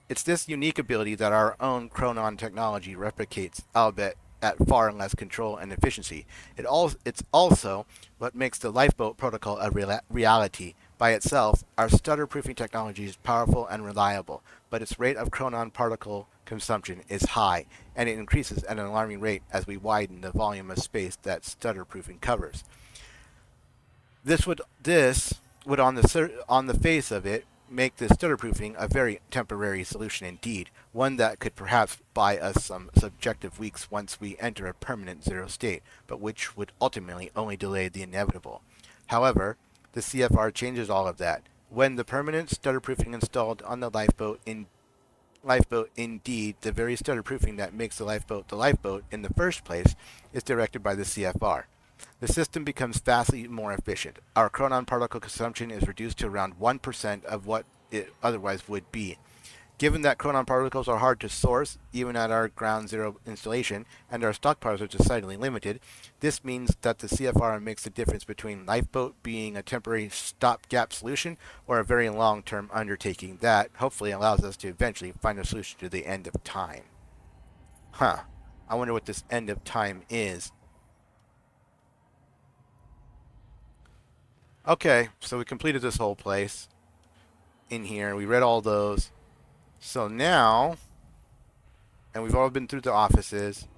A: It's this unique ability that our own chronon technology replicates, albeit at far less control and efficiency. It's also what makes the lifeboat protocol a reality. By itself, our stutter-proofing technology is powerful and reliable, but its rate of chronon particle consumption is high, and it increases at an alarming rate as we widen the volume of space that stutter-proofing covers. This would on the face of it make the stutter-proofing a very temporary solution indeed, one that could perhaps buy us some subjective weeks once we enter a permanent zero state, but which would ultimately only delay the inevitable. However, the CFR changes all of that. When the permanent stutter-proofing installed on the lifeboat, indeed, the very stutter-proofing that makes the lifeboat in the first place, is directed by the CFR. The system becomes vastly more efficient. Our chronon particle consumption is reduced to around 1% of what it otherwise would be. Given that chronon particles are hard to source, even at our ground zero installation, and our stockpiles are decidedly limited, this means that the CFR makes the difference between lifeboat being a temporary stopgap solution or a very long-term undertaking that hopefully allows us to eventually find a solution to the end of time. Huh. I wonder what this end of time is. Okay, so we completed this whole place in here. We read all those. So now, and we've all been through the offices.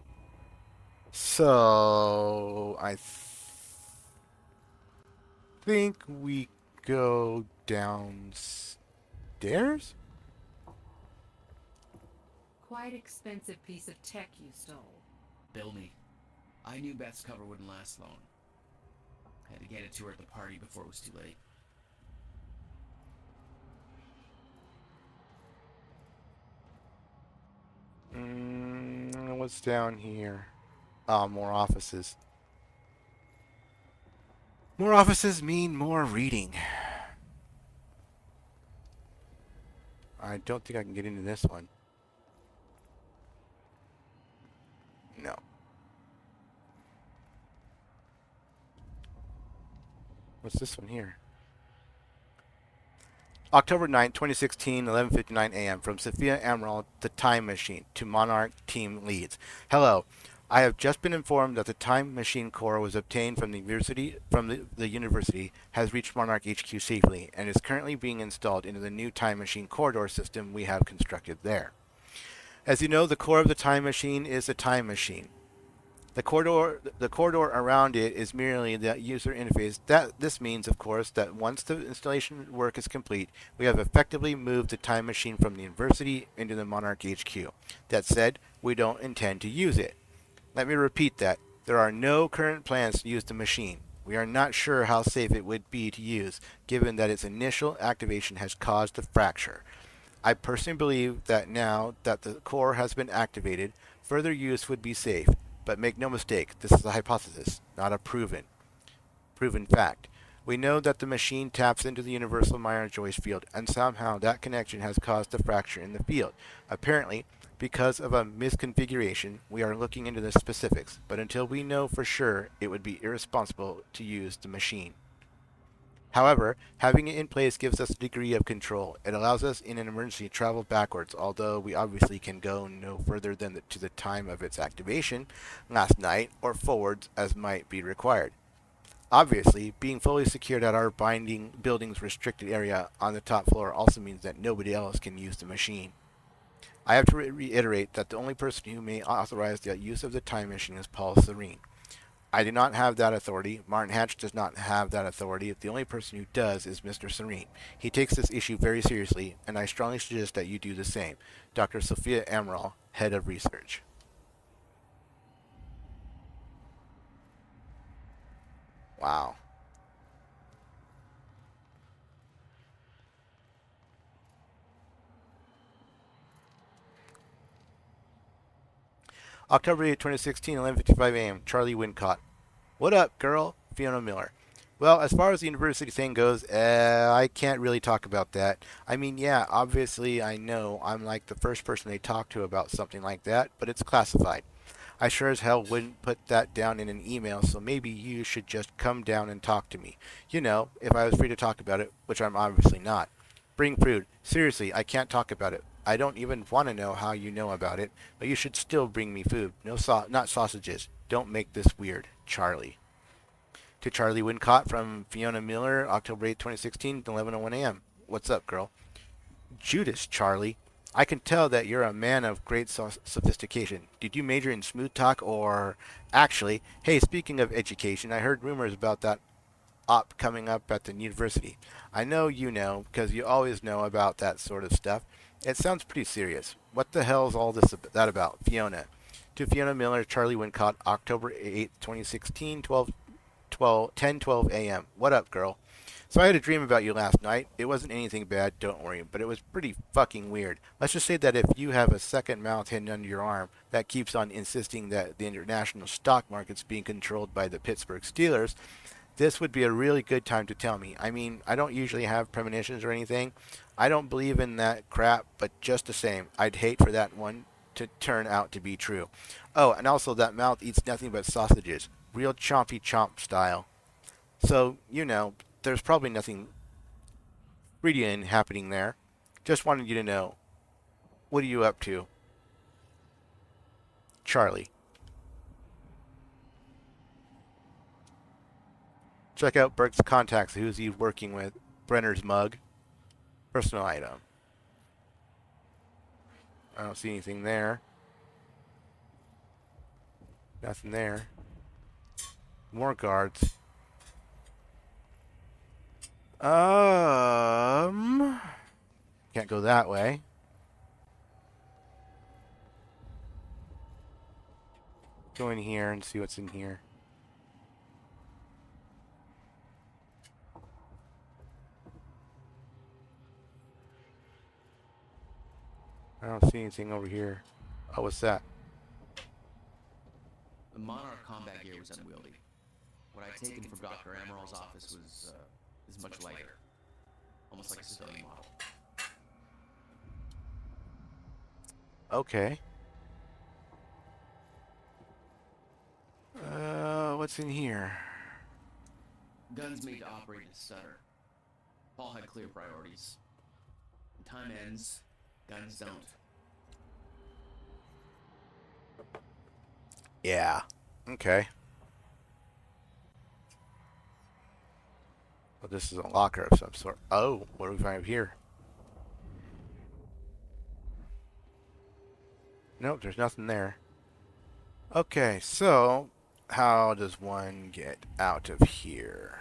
A: So I think we go downstairs.
F: Quite expensive piece of tech you stole.
B: Bill me. I knew Beth's cover wouldn't last long. Had to get it to her at the party before it was too late.
A: What's down here? Oh, more offices. More offices mean more reading. I don't think I can get into this one. No. What's this one here? October 9th, 2016, 11:59 a.m. From Sophia Emerald, the Time Machine, to Monarch Team Leads. Hello. I have just been informed that the Time Machine core was obtained from the university, has reached Monarch HQ safely, and is currently being installed into the new Time Machine corridor system we have constructed there. As you know, the core of the Time Machine is the Time Machine. The corridor around it is merely the user interface. This means, of course, that once the installation work is complete, we have effectively moved the Time Machine from the university into the Monarch HQ. That said, we don't intend to use it. Let me repeat that. There are no current plans to use the machine. We are not sure how safe it would be to use, given that its initial activation has caused the fracture. I personally believe that now that the core has been activated, further use would be safe. But make no mistake, this is a hypothesis, not a proven fact. We know that the machine taps into the universal Meyer-Joyce field, and somehow that connection has caused a fracture in the field. Apparently, because of a misconfiguration, we are looking into the specifics, but until we know for sure, it would be irresponsible to use the machine. However, having it in place gives us a degree of control. It allows us in an emergency to travel backwards, although we obviously can go no further than to the time of its activation last night, or forwards as might be required. Obviously, being fully secured at our binding building's restricted area on the top floor also means that nobody else can use the machine. I have to reiterate that the only person who may authorize the use of the time machine is Paul Serene. I do not have that authority. Martin Hatch does not have that authority. The only person who does is Mr. Serene. He takes this issue very seriously, and I strongly suggest that you do the same. Dr. Sophia Amaral, Head of Research. Wow. October 8, 2016, 11:55 a.m. Charlie Wincott. What up, girl? Fiona Miller. Well, as far as the university thing goes, I can't really talk about that. I mean, yeah, obviously I know I'm like the first person they talk to about something like that, but it's classified. I sure as hell wouldn't put that down in an email, so maybe you should just come down and talk to me. You know, if I was free to talk about it, which I'm obviously not. Bring food. Seriously, I can't talk about it. I don't even want to know how you know about it, but you should still bring me food. No not sausages. Don't make this weird. Charlie. To Charlie Wincott from Fiona Miller, October 8, 2016, 11:01 a.m. What's up, girl? Judas, Charlie. I can tell that you're a man of great sophistication. Did you major in smooth talk or... Actually, hey, speaking of education, I heard rumors about that op coming up at the university. I know you know, because you always know about that sort of stuff. It sounds pretty serious. What the hell's all that about? Fiona. To Fiona Miller, Charlie Wincott, October 8th, 2016, 10:12 a.m. What up, girl? So I had a dream about you last night. It wasn't anything bad, don't worry, but it was pretty fucking weird. Let's just say that if you have a second mouth hidden under your arm that keeps on insisting that the international stock market's being controlled by the Pittsburgh Steelers, this would be a really good time to tell me. I mean, I don't usually have premonitions or anything. I don't believe in that crap, but just the same, I'd hate for that one to turn out to be true. Oh, and also that mouth eats nothing but sausages. Real chompy chomp style. So, you know, there's probably nothing Freudian happening there. Just wanted you to know. What are you up to? Charlie. Check out Burke's contacts. Who's he working with? Brenner's mug. Personal item. I don't see anything there. Nothing there. More guards. Can't go that way. Go in here and see what's in here. I don't see anything over here. Oh, what's that?
B: The Monarch combat gear was unwieldy. What I'd taken from Dr. Amaral's office is much lighter. Almost like a civilian model.
A: Okay. What's in here?
B: Guns made to operate in a stutter. Paul had clear priorities. When time ends, guns don't.
A: Yeah. Okay. Well, this is a locker of some sort. Oh, what do we find here? Nope, there's nothing there. Okay, so how does one get out of here?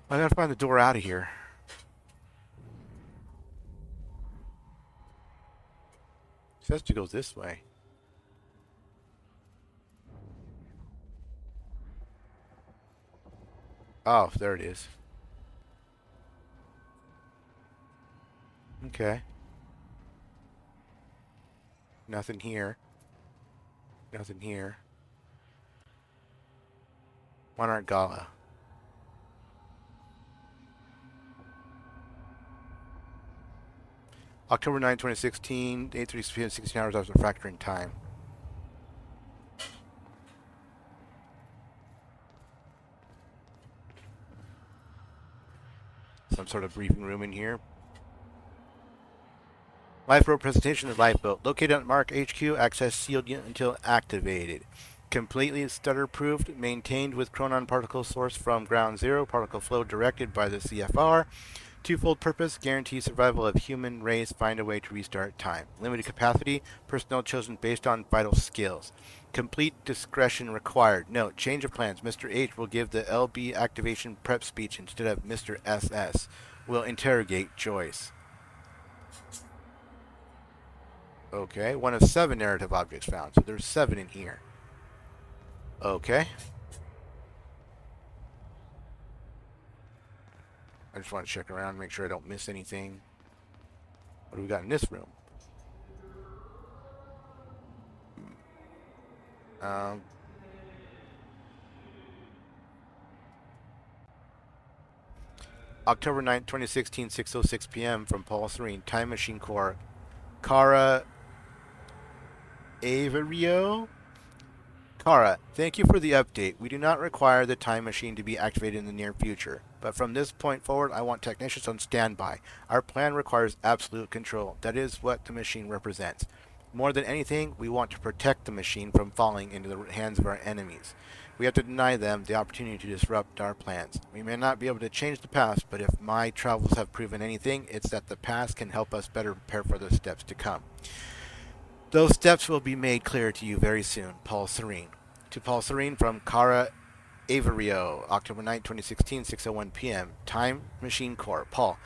A: I gotta find the door out of here. It says to go this way. Oh, there it is. Okay. Nothing here. Nothing here. Monarch Gala. October 9, 2016, 8:30 p.m., 16 hours after factoring time. Some sort of briefing room in here. Lifeboat presentation of lifeboat. Located at Mark HQ. Access sealed until activated. Completely stutter-proofed. Maintained with chronon particle source from ground zero. Particle flow directed by the CFR. Twofold purpose, guarantee survival of human race, find a way to restart time. Limited capacity, personnel chosen based on vital skills. Complete discretion required. Note, change of plans. Mr. H will give the LB activation prep speech instead of Mr. SS. Will interrogate Joyce. Okay, one of 7 narrative objects found. So there's 7 in here. Okay. I just want to check around, make sure I don't miss anything. What do we got in this room? Um, October 9th, 2016, 6:06 p.m. from Paul Serene, Time Machine Corps. Kara Averio? Kara, thank you for the update. We do not require the time machine to be activated in the near future, but from this point forward, I want technicians on standby. Our plan requires absolute control. That is what the machine represents. More than anything, we want to protect the machine from falling into the hands of our enemies. We have to deny them the opportunity to disrupt our plans. We may not be able to change the past, but if my travels have proven anything, it's that the past can help us better prepare for the steps to come. Those steps will be made clear to you very soon. Paul Serene. To Paul Serene from Kara Averio, October 9, 2016, 6:01 p.m. Time Machine Core. Paul,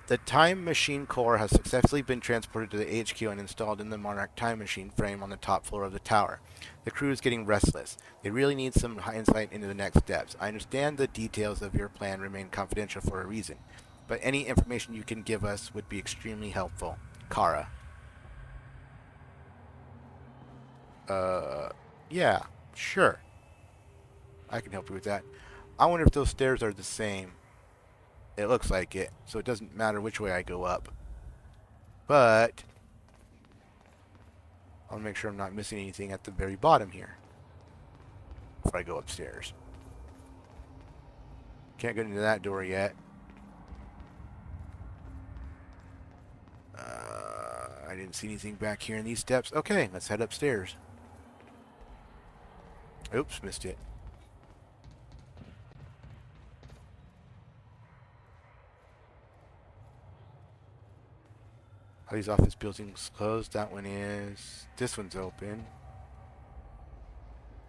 A: the Time Machine Core has successfully been transported to the HQ and installed in the Monarch Time Machine frame on the top floor of the tower. The crew is getting restless. They really need some insight into the next steps. I understand the details of your plan remain confidential for a reason, but any information you can give us would be extremely helpful. Kara. Yeah, sure. I can help you with that. I wonder if those stairs are the same. It looks like it, so it doesn't matter which way I go up. But I'll make sure I'm not missing anything at the very bottom here before I go upstairs. Can't get into that door yet. I didn't see anything back here in these steps. Okay, let's head upstairs. Oops, missed it. All these office buildings closed. That one is. This one's open.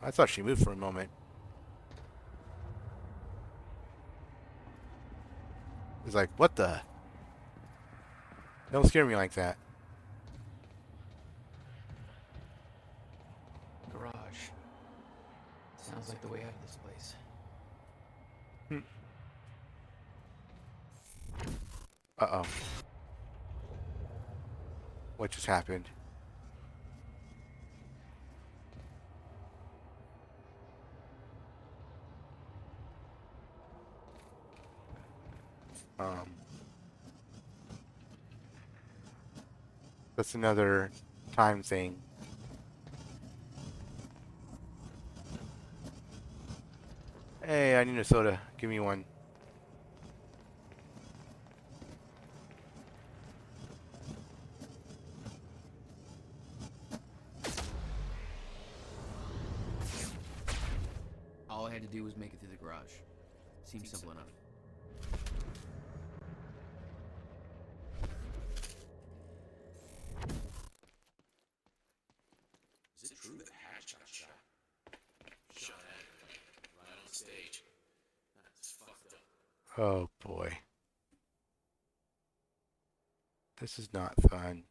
A: I thought she moved for a moment. It was like, what the? Don't scare me like that.
G: Garage. Sounds like the way out of this place.
A: Uh-oh. What just happened? That's another time thing. Hey, I need a soda. Give me one.
B: All I had to do was make it through the garage. Seems simple enough.
G: Is it true that Hatch got shot? Shot at right on stage. That's fucked up.
A: Oh boy. This is not fun.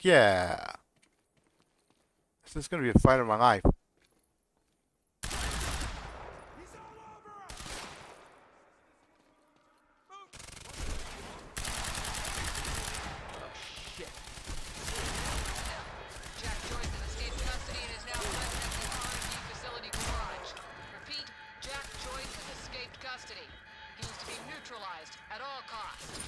A: Yeah. This is going to be a fight of my life.
D: Jack Joyce has escaped custody and is now present at the R&D facility garage. Repeat, Jack Joyce has escaped custody. He is to be neutralized at all costs.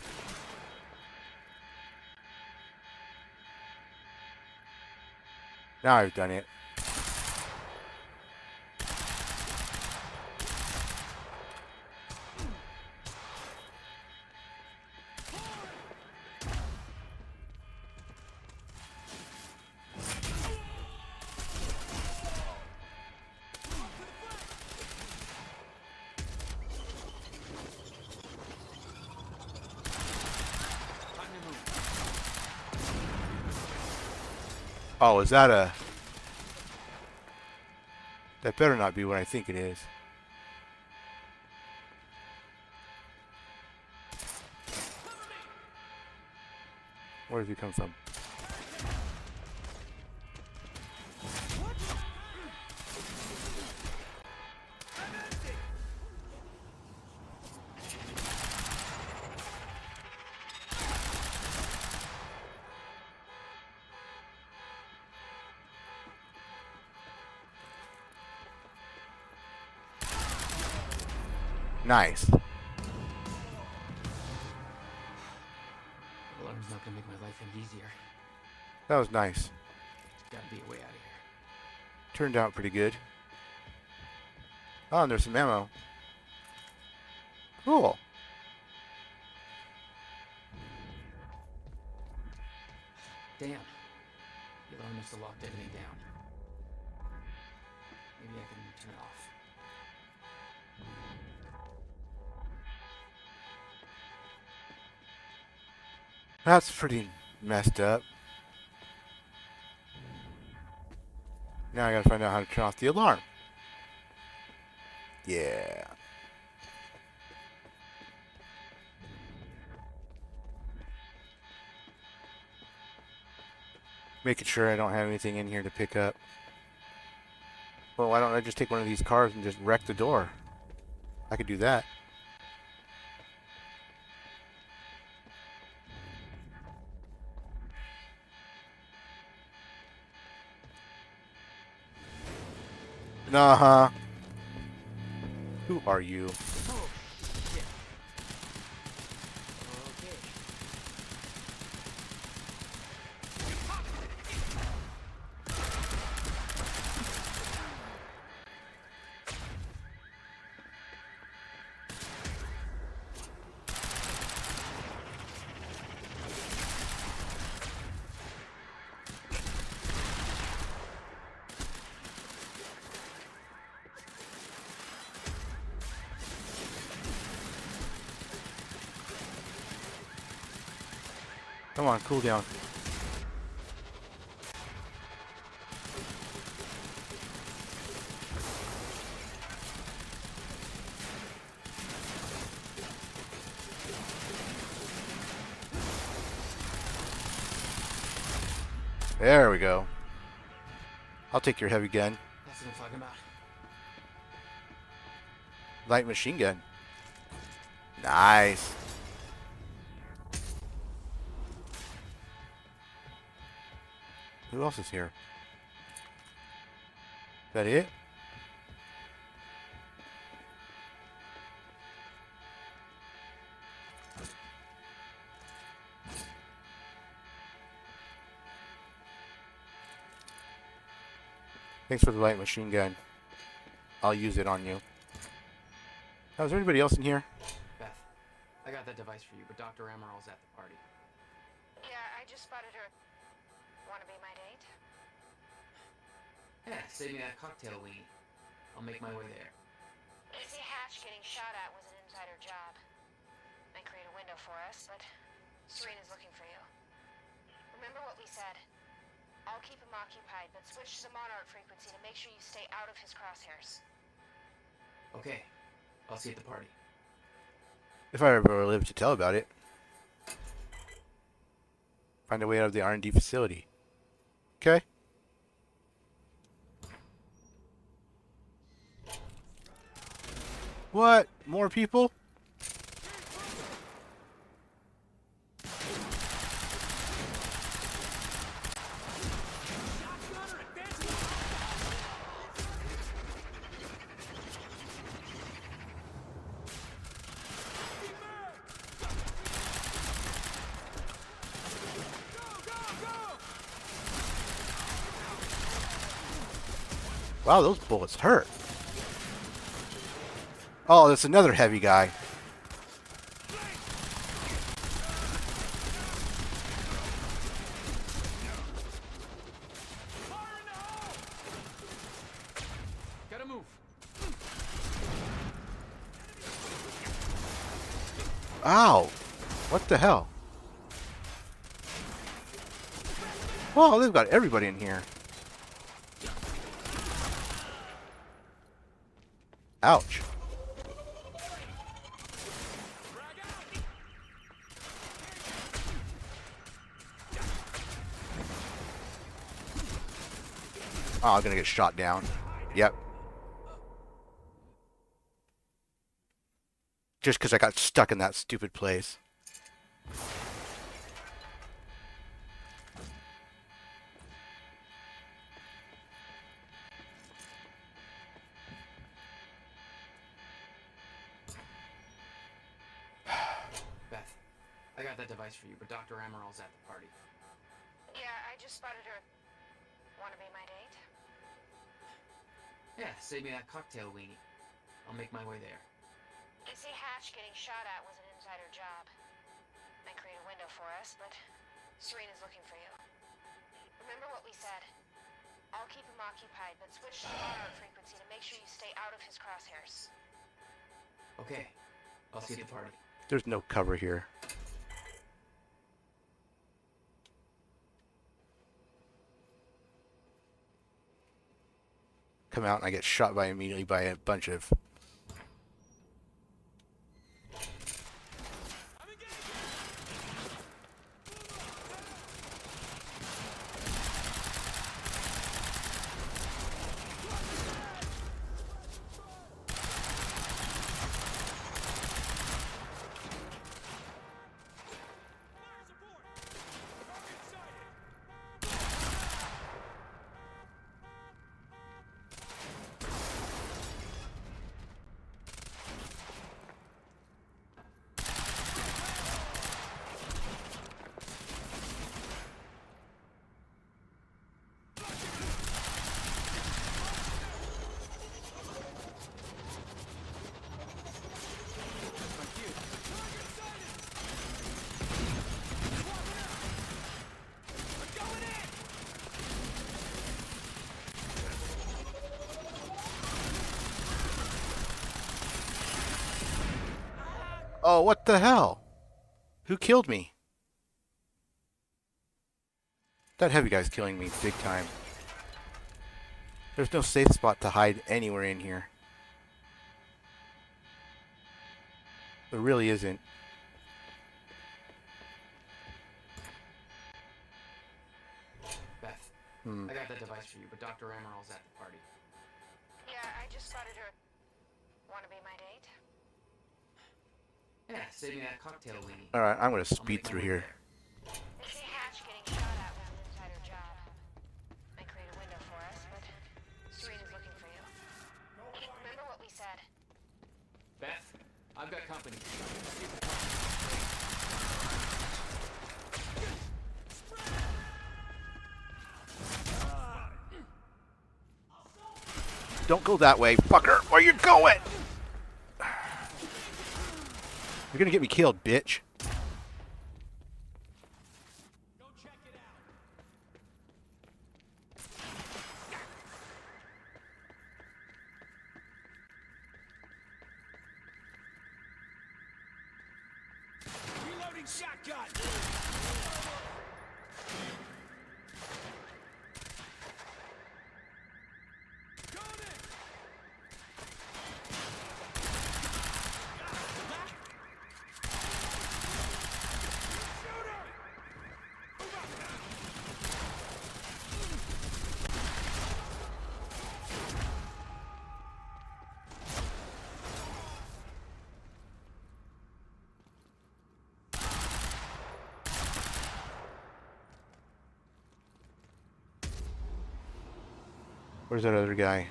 A: Now I've done it. Oh, is that a... That better not be what I think it is. Where does he come from? Nice.
G: The alarm's not gonna make my life any easier.
A: That was nice.
G: There's gotta be a way out of here.
A: Turned out pretty good. Oh, and there's some ammo. Cool.
G: Damn. The alarm must have locked everything down. Maybe I can turn it off.
A: That's pretty messed up. Now I gotta find out how to turn off the alarm. Yeah. Making sure I don't have anything in here to pick up. Well, why don't I just take one of these cars and just wreck the door? I could do that. Uh-huh. Who are you?
G: Oh, shit. Okay.
A: Come on, cool down. There we go. I'll take your heavy gun.
G: That's what I'm talking about.
A: Light machine gun. Nice. Who else is here? Is that it? Thanks for the light machine gun. I'll use it on you. Oh, is there anybody else in here?
G: Beth, I got that device for you, but Dr. Amaril's at the party.
C: Yeah, I just spotted her. Wanna be my date?
G: Yeah, save me that cocktail weenie. I'll make my way there.
C: Easy Hatch getting shot at was an insider job. Might create a window for us, but Serena's looking for you. Remember what we said. I'll keep him occupied, but switch to the Monarch frequency to make sure you stay out of his crosshairs.
G: Okay, I'll see you at the party.
A: If I ever live to tell about it. Find a way out of the R&D facility. Okay? What? More people? Wow, those bullets hurt. Oh, that's another heavy guy.
G: Gotta move.
A: Ow! What the hell? Oh, they've got everybody in here. Ouch. Oh, I'm gonna get shot down. Yep. Just because I got stuck in that stupid place.
G: Beth, I got that device for you, but Dr. Amaril's at the party.
C: Yeah, I just spotted her. Wanna be my date?
G: Yeah, save me that cocktail weenie. I'll make my way there.
C: You see, Hatch getting shot at was an insider job. Might create a window for us, but Serena's looking for you. Remember what we said. I'll keep him occupied, but switch to auto frequency to make sure you stay out of his crosshairs.
G: Okay, I'll see you at the party.
A: There's no cover here. Come out and I get shot by immediately by a bunch of... Oh, what the hell? Who killed me? That heavy guy's killing me big time. There's no safe spot to hide anywhere in here. There really isn't.
G: Beth, I got that device for you, but Dr. Amaril's at the party.
C: Yeah, I just spotted her. Wanna be my date?
G: Yeah, save me that cocktail weenie.
A: Alright, I'm gonna
G: I'll
A: speed
G: make my
A: through
G: way
A: here.
G: there.
C: You see, Hatch getting shot at was an insider job. Might create a window for us, but Serena's looking for you. Remember what we said.
B: Beth, I've got company.
A: Don't go that way, fucker! Where you going? You're gonna get me killed, bitch.
H: Reloading shotgun!
A: Where's that other guy?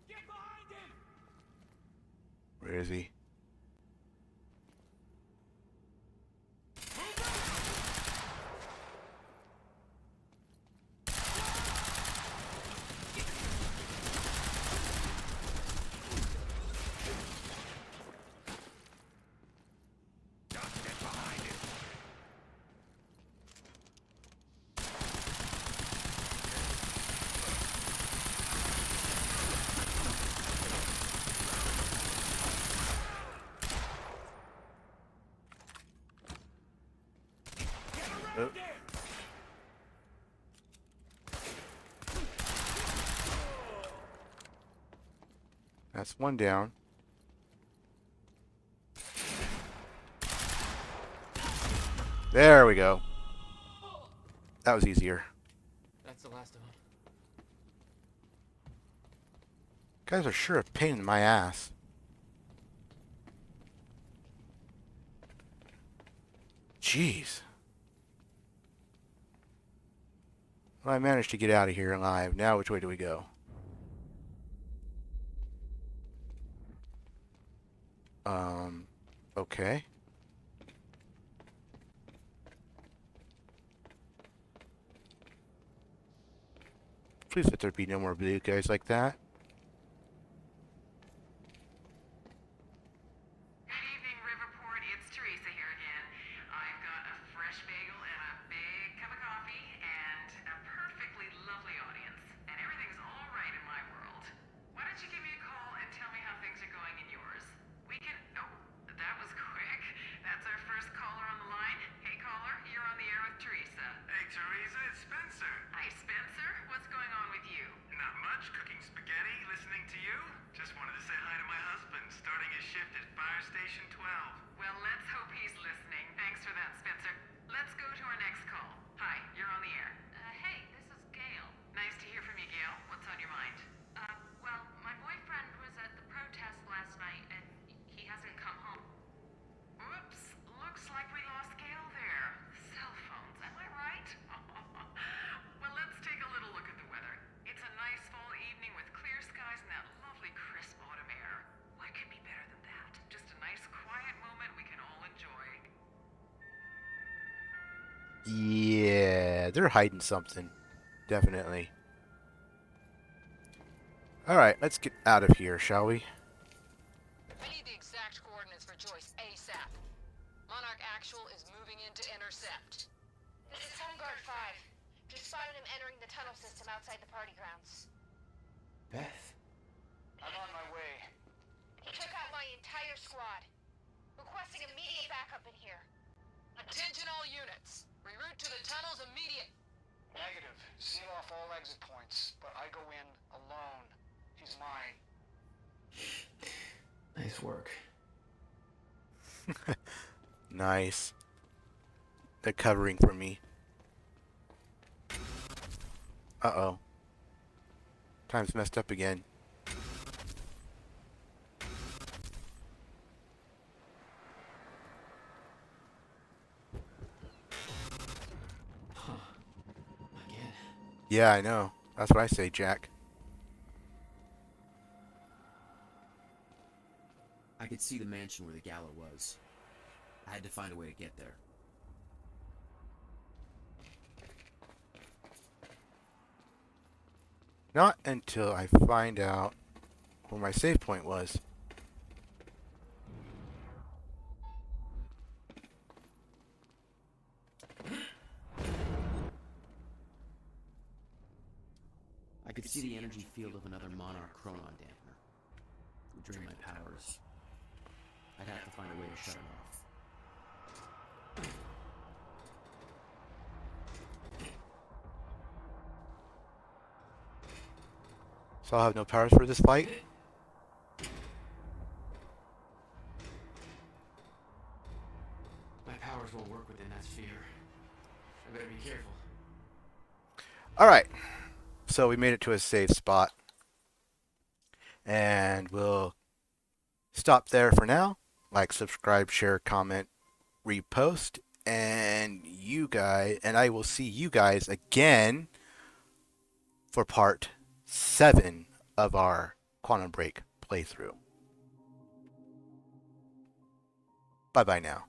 H: Get behind him!
A: Where is he? That's one down. There we go. That was easier.
G: That's the last of them.
A: Guys are sure a pain in my ass. Jeez. Well, I managed to get out of here alive. Now which way do we go? Okay. Please let there be no more blue guys like that.
D: Good evening, Riverport. It's Teresa here again. I've got a fresh bagel and a big cup of coffee and a perfectly lovely audience. And everything's all right in my world. Why don't you give me a call and tell me how things are going in yours? We can... Oh, that was quick. That's our first caller on the line. Hey, caller, you're on the air with Teresa.
I: Hey, Teresa, it's Spencer.
D: Hi, Spencer. What's going on with you?
I: Not much. Cooking spaghetti, listening to you. Just wanted to say hi to my husband, starting his shift at Fire Station 12.
D: Well, let's hope he's listening. Thanks for that, Spencer. Let's go to our next call. Hi, you're on the air.
C: Hey, this is Gail.
D: Nice to hear from you, Gail. What's on your mind?
C: Well, my boyfriend was at the protest last night and he hasn't come home.
D: Oops, looks like we lost Gail there. Cell phones, am I right? Well, let's take a little look at the weather. It's a nice fall evening with clear skies and that lovely crisp autumn air. What could be better than that? Just a nice quiet moment we can all enjoy.
A: Yeah, they're hiding something. Definitely. Alright, let's get out of here, shall we?
J: I need the exact coordinates for Joyce ASAP. Monarch Actual is moving in to intercept.
C: This is Home Guard 5. Just spotted him entering the tunnel system outside the party grounds.
G: Beth?
H: I'm on my way.
C: He took out my entire squad. Requesting immediate backup in here.
J: Attention all units. Reroute to the tunnels immediate.
H: Negative. Seal off all exit points, but I go in alone. He's mine.
G: Nice work.
A: Nice. They're covering for me. Uh-oh. Time's messed up again.
G: Huh. Again.
A: Yeah, I know. That's what I say, Jack.
B: I could see the mansion where the gala was. I had to find a way to get there.
A: Not until I find out where my save point was.
B: I could see the energy field of another Monarch Chronon dampener. It would drain my powers. I'd have to find a way to shut it off.
A: So I'll have no powers for this fight?
G: My powers won't work within that sphere. I better be careful.
A: Alright. So we made it to a safe spot. And we'll stop there for now. Like, subscribe, share, comment, repost. And I will see you guys again for part 7 of our Quantum Break playthrough. Bye bye now.